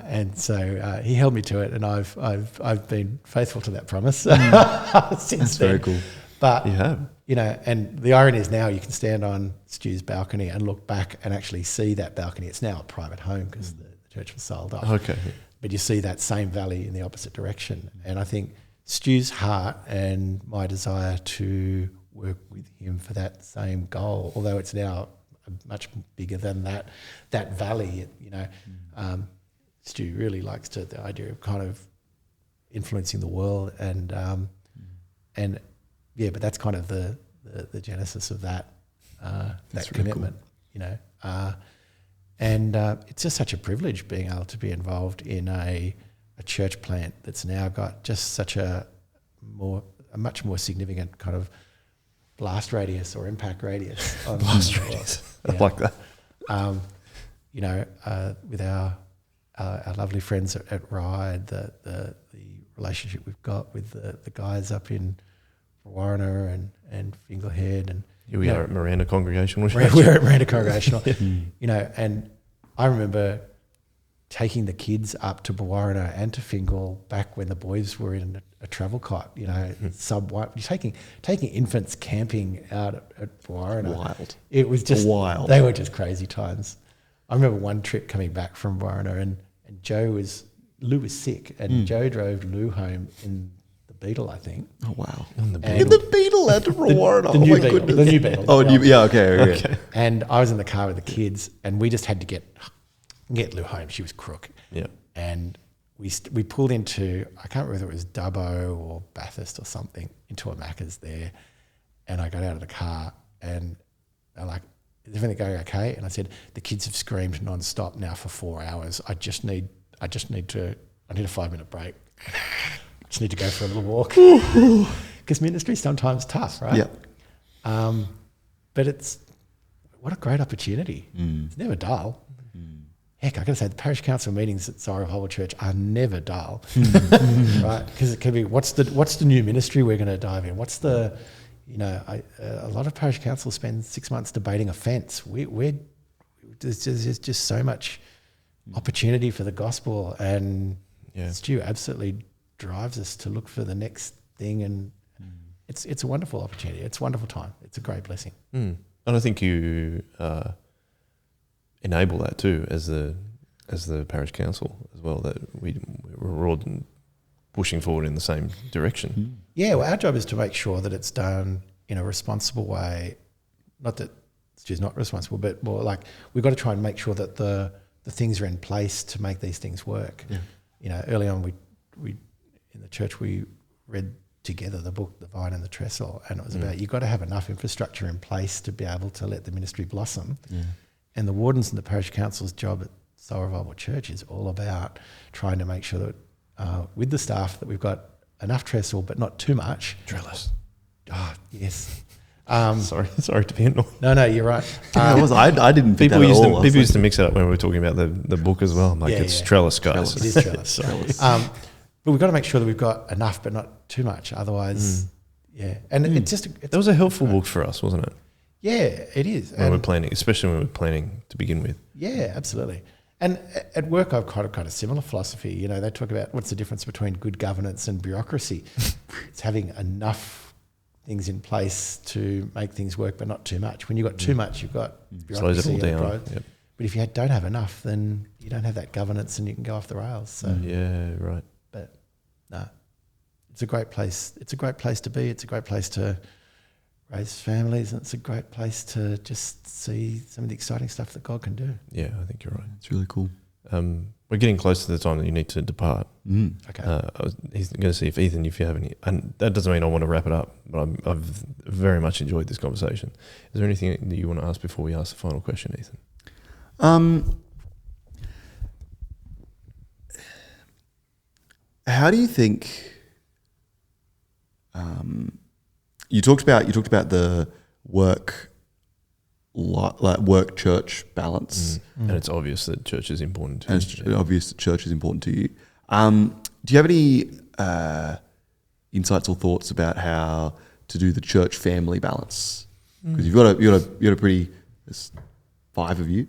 And so he held me to it, and I've been faithful to that promise since That's then. very cool. But You have. and the irony is now you can stand on Stu's balcony and look back and actually see that balcony. It's now a private home because the church was sold off. Okay. But you see that same valley in the opposite direction. And I think Stu's heart and my desire to work with him for that same goal, although it's now much bigger than that valley, Stu really likes the idea of kind of influencing the world but that's kind of the genesis of that commitment, really cool. It's just such a privilege being able to be involved in a church plant that's now got just such a much more significant kind of blast radius or impact radius. Blast radius. I like that. With our lovely friends at Ride, the relationship we've got with the guys up in Warriner and Finglehead, and Here we are at Miranda Congregational. we're at Miranda Congregational. And I remember taking the kids up to Warriner and to Fingal back when the boys were in a travel cot. You're taking infants camping out at Warriner. Wild. It was just wild. They were just crazy times. I remember one trip coming back from Warriner and Lou was sick, and Joe drove Lou home in the Beetle, I think. Oh, wow. In the In the Beetle out of Warren. The new Beetle. The new Beetle. Oh, okay. And I was in the car with the kids, and we just had to get Lou home. She was crook. Yeah. And we pulled into, I can't remember whether it was Dubbo or Bathurst or something, into a Macca's there. And I got out of the car, and they're like, is everything going okay? And I said, the kids have screamed non-stop now for 4 hours. I need a 5-minute break. I just need to go for a little walk. Because ministry's sometimes tough, right? Yeah. But what a great opportunity. It's never dull. heck, I got to say, the parish council meetings at Sorrow Harbour Church are never dull, right? Because it can be, what's the new ministry we're going to dive in? What's the, a lot of parish councils spend 6 months debating a fence. There's just so much opportunity for the gospel, and Stu absolutely drives us to look for the next thing, and it's a wonderful opportunity. It's a wonderful time. It's a great blessing. And I think you enable that too as the parish council as well, that we're all pushing forward in the same direction. Yeah, well, our job is to make sure that it's done in a responsible way. Not that Stu's not responsible, but more like we've got to try and make sure that the things are in place to make these things work. Yeah. Early on we in the church we read together the book The Vine and the Trestle, and it was about you've got to have enough infrastructure in place to be able to let the ministry blossom. And the wardens and the parish council's job at Soul Revival Church is all about trying to make sure that with the staff that we've got enough trestle but not too much. Trellis. Oh, yes. Sorry to be annoying. No, you're right. I didn't think People that at used all. people used to mix it up when we were talking about the book as well. I'm like, it's trellis, guys. It is trellis. But we've got to make sure that we've got enough but not too much. Otherwise, And it's just... That was a helpful book for us, wasn't it? Yeah, it is. When we're planning, especially when we're planning to begin with. Yeah, absolutely. And at work, I've got a similar philosophy. They talk about what's the difference between good governance and bureaucracy. It's having enough things in place to make things work, but not too much. When you've got too much, you've got bureaucracy. Slows it all down. Yep. But if you don't have enough, then you don't have that governance and you can go off the rails. So yeah, right. But no, it's a great place. It's a great place to be. It's a great place to raise families, and it's a great place to just see some of the exciting stuff that God can do. Yeah, I think you're right. It's really cool. We're getting close to the time that you need to depart. Okay. He's going to see if Ethan, if you have any, and that doesn't mean I want to wrap it up, but I've very much enjoyed this conversation. Is there anything that you want to ask before we ask the final question, Ethan? How do you think? You talked about the work church balance, and it's obvious that church is important to you. And it's obvious that church is important to you. Do you have any insights or thoughts about how to do the church family balance? Because you've got a pretty, there's 5 of you,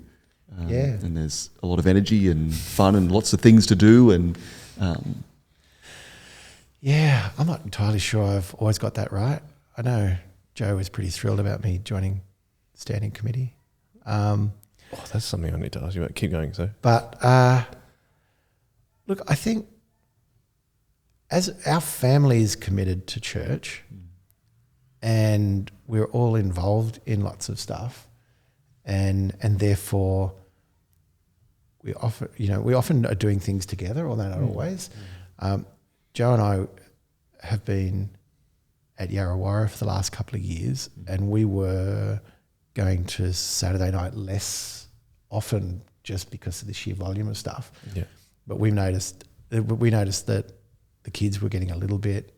and there's a lot of energy and fun and lots of things to do, and I'm not entirely sure I've always got that right. I know Joe was pretty thrilled about me joining the standing committee. That's something I need to ask you about. Keep going, so. But look, I think as our family is committed to church, and we're all involved in lots of stuff, and therefore we often are doing things together, although not always. Joe and I have been at Yarrawarra for the last couple of years, and we were going to Saturday night less often just because of the sheer volume of stuff. Yeah. But we noticed that the kids were getting a little bit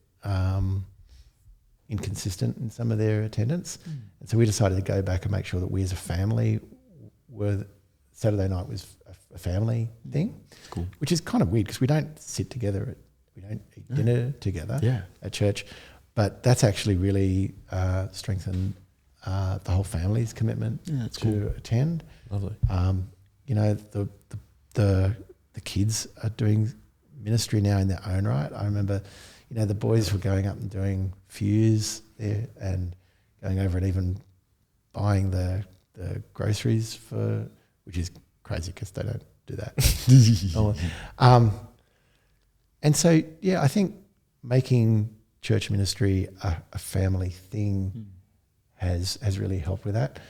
inconsistent in some of their attendance, and so we decided to go back and make sure that we as a family Saturday night was a family thing. Cool. Which is kind of weird because we don't sit together we don't eat dinner together at church, but that's actually really strengthened the whole family's commitment to attend. Lovely. The kids are doing ministry now in their own right. I remember, the boys were going up and doing Fuse there and going over and even buying the groceries which is crazy because they don't do that. And so, I think making church ministry a family thing has really helped with that.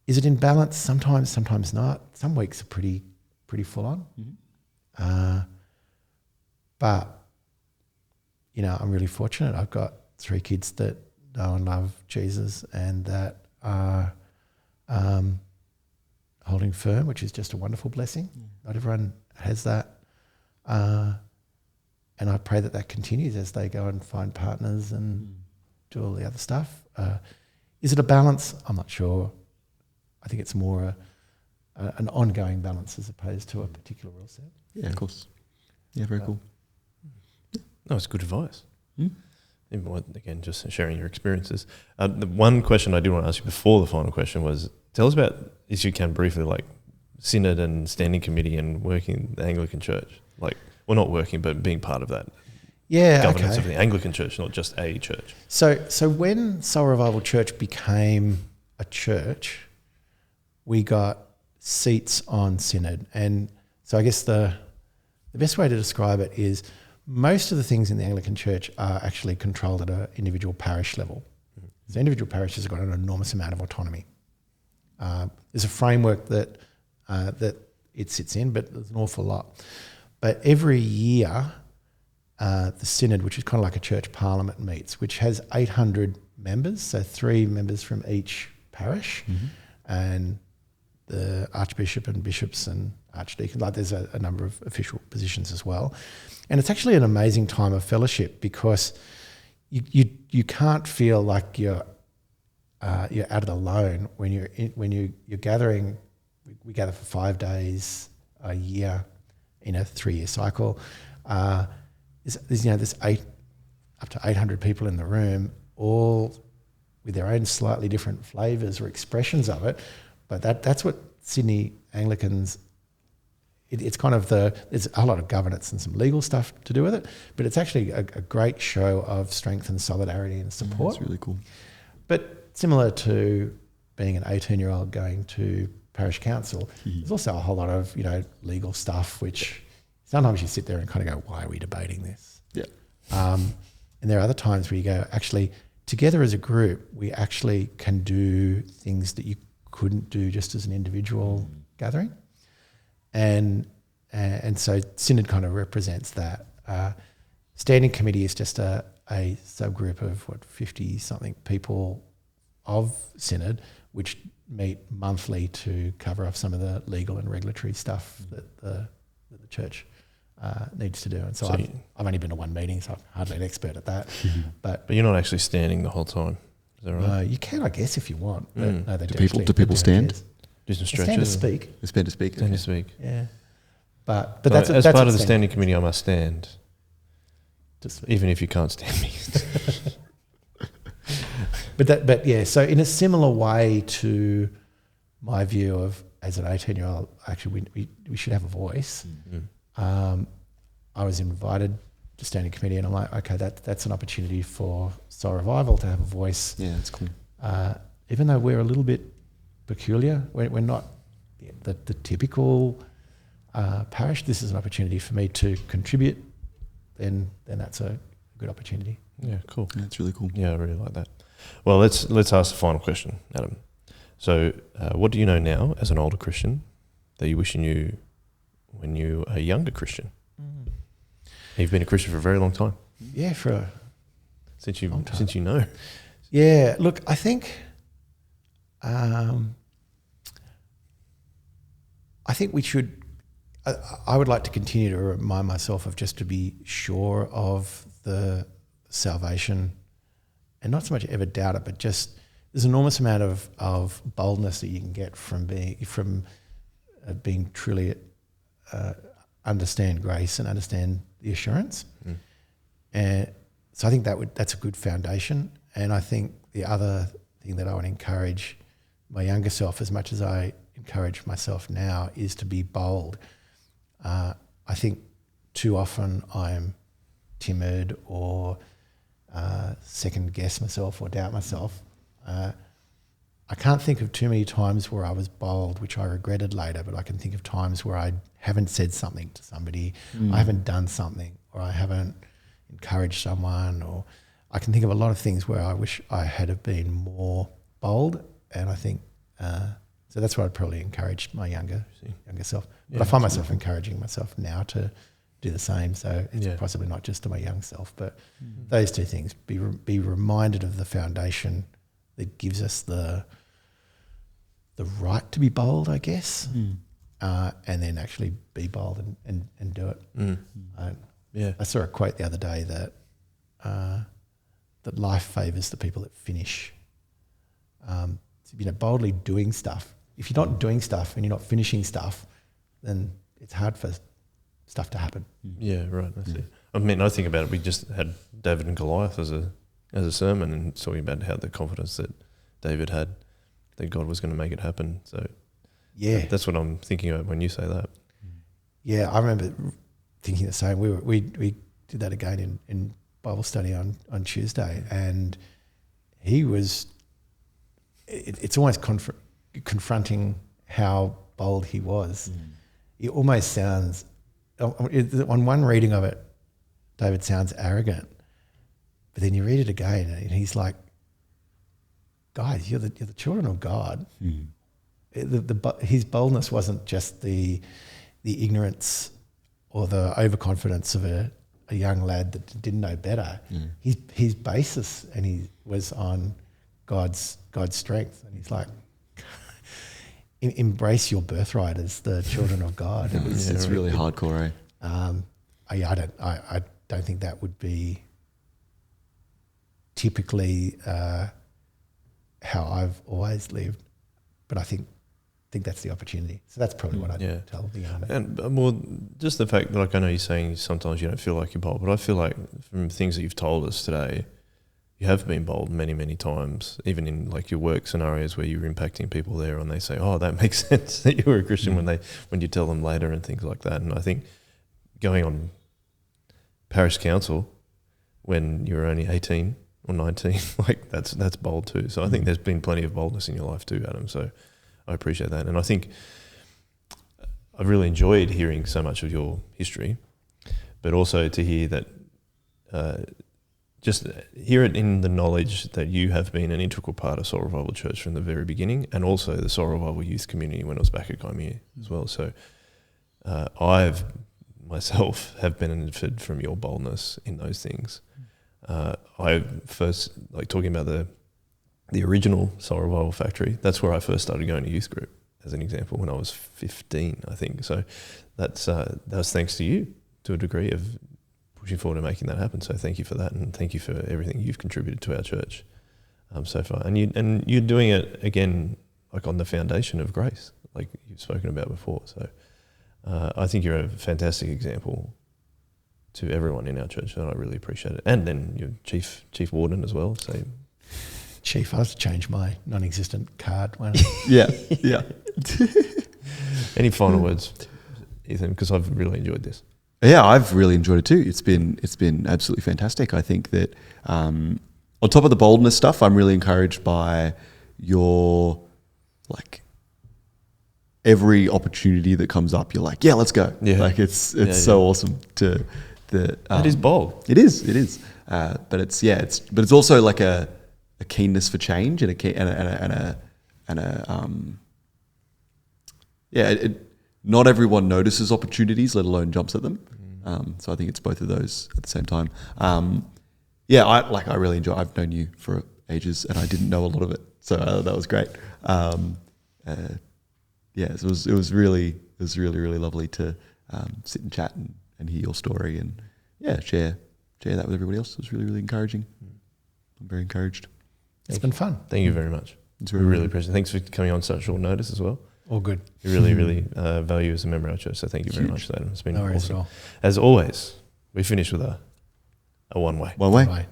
Is it in balance? Sometimes not. Some weeks are pretty full on. But, I'm really fortunate. I've got 3 kids that know and love Jesus and that are holding firm, which is just a wonderful blessing. Not everyone has that. And I pray that continues as they go and find partners and do all the other stuff. Is it a balance? I'm not sure. I think it's more an ongoing balance as opposed to a particular rule set. Yeah, of course. Yeah, very cool. No, it's good advice. Again, just sharing your experiences. The one question I did want to ask you before the final question was, tell us about, if you can briefly, like synod and standing committee and working in the Anglican Church. Like, well, not working, but being part of that governance of the Anglican Church, not just a church. So when Soul Revival Church became a church, we got seats on synod. And so I guess the best way to describe it is most of the things in the Anglican Church are actually controlled at an individual parish level. So individual parishes have got an enormous amount of autonomy. There's a framework that it sits in, but there's an awful lot. But every year, the synod, which is kind of like a church parliament, meets, which has 800 members, so 3 members from each parish, and the archbishop and bishops and archdeacons. Like, there's a number of official positions as well. And it's actually an amazing time of fellowship because you can't feel like you're out of the lone when you're gathering. We gather for 5 days a year in a 3-year cycle. There's up to 800 people in the room, all with their own slightly different flavours or expressions of it. But that's what Sydney Anglicans. It's kind of there's a lot of governance and some legal stuff to do with it, but it's actually a great show of strength and solidarity and support. That's really cool. But similar to being an 18-year-old going to parish council, there's also a whole lot of legal stuff which sometimes you sit there and kind of go, why are we debating this? Yeah. And there are other times where you go, actually, together as a group, we actually can do things that you couldn't do just as an individual gathering. And so synod kind of represents that. Standing committee is just a subgroup of 50-something people of synod, which meet monthly to cover off some of the legal and regulatory stuff that the church needs to do. And so I've only been to one meeting, so I'm hardly an expert at that. But you're not actually standing the whole time, is that right? You can, I guess, if you want. But no, they Do people stand? Do some Stand to stretches? speak. Stand to speak. Stand to speak. Yeah. But So that's as that's part what of the standing committee, I must stand, to speak. even if you can't stand me. But yeah, so in a similar way to my view of, as an 18-year-old, actually we should have a voice. I was invited to standing committee, and I'm like, okay, that's an opportunity for Soul Revival to have a voice. Yeah, that's cool. Even though we're a little bit peculiar, we're not the typical parish. This is an opportunity for me to contribute. Then that's a good opportunity. Yeah, cool. Yeah, that's really cool. Yeah, I really like that. Well, let's ask the final question, Adam. So, what do you know now as an older Christian that you wish you knew when you were a younger Christian? You've been a Christian for a very long time. Yeah, Since long time. you know. Yeah, look, I think we should. I would like to continue to remind myself of just to be sure of the salvation, and not so much ever doubt it, but just there's an enormous amount of boldness that you can get from being truly understand grace and understand the assurance. And so I think that's a good foundation. And I think the other thing that I would encourage my younger self, as much as I encourage myself now, is to be bold. I think too often I'm timid or second guess myself or doubt myself. I can't think of too many times where I was bold, which I regretted later, but I can think of times where I haven't said something to somebody, I haven't done something, or I haven't encouraged someone, or I can think of a lot of things where I wish I had have been more bold. And I think, so that's what I'd probably encourage my younger self. But I find myself encouraging myself now to do the same. So it's possibly not just to my young self, but those two things, be reminded of the foundation that gives us the right to be bold, I guess, and then actually be bold and do it. I saw a quote the other day that life favours the people that finish. Boldly doing stuff if you're not doing stuff and you're not finishing stuff, then it's hard for stuff to happen. Yeah, right. That's it. I mean, I think about it. We just had David and Goliath as a sermon, and talking about how the confidence that David had that God was going to make it happen. So Yeah, that's what I'm thinking about when you say that. yeah. I remember thinking the same. We did that again in Bible study on Tuesday, and he was. It's almost confronting how bold he was. It almost sounds, on one reading of it, David sounds arrogant, but then you read it again and he's like, guys, you're the children of God. His boldness wasn't just the ignorance or the overconfidence of a young lad that didn't know better. His basis was on God's strength, and he's like, embrace your birthright as the children of God. It's really hardcore, eh? I don't think that would be typically how I've always lived, but I think that's the opportunity. So that's probably what I'd tell the young man. And more just the fact that, like, I know you're saying sometimes you don't feel like you're bold, but I feel like from things that you've told us today, you have been bold many, many times, even in like your work scenarios where you're impacting people there and they say, oh, that makes sense that you were a Christian when you tell them later and things like that. And I think going on parish council when you were only 18 or 19, like that's bold too. So I think there's been plenty of boldness in your life too, Adam. So I appreciate that. And I think I've really enjoyed hearing so much of your history, but also to hear that just hear it in the knowledge that you have been an integral part of Soul Revival Church from the very beginning, and also the Soul Revival youth community when it was back at Gymea as well. So I've myself have benefited from your boldness in those things. I first, like talking about the original Soul Revival Factory, that's where I first started going to youth group, as an example, when I was 15, I think. So that was thanks to you to a degree of pushing forward and making that happen. So thank you for that, and thank you for everything you've contributed to our church so far. And you're doing it again, like on the foundation of grace, like you've spoken about before. So I think you're a fantastic example to everyone in our church, and I really appreciate it. And then you're chief warden as well. So Chief, I have to change my non-existent card. Yeah. Any final words, Ethan? Because I've really enjoyed this. Yeah, I've really enjoyed it too. It's been absolutely fantastic. I think that on top of the boldness stuff, I'm really encouraged by your, like, every opportunity that comes up, you're like, yeah, let's go. Yeah. Like it's so awesome to that is bold. It is. But it's also like a keenness for change not everyone notices opportunities, let alone jumps at them. So I think it's both of those at the same time. I really enjoy. I've known you for ages, and I didn't know a lot of it, so that was great. It was really lovely to sit and chat and hear your story and share that with everybody else. It was really, really encouraging. I'm very encouraged. It's been fun. Thank you very much. We really appreciate it. Thanks for coming on such short notice as well. All good. We really, really value you as a member of our church, so thank you very much for that. It's been awesome. At all. As always, we finish with a one-way. One way. Bye.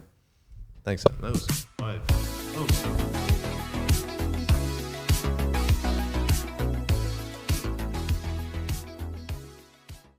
Thanks. That was 5. Oh.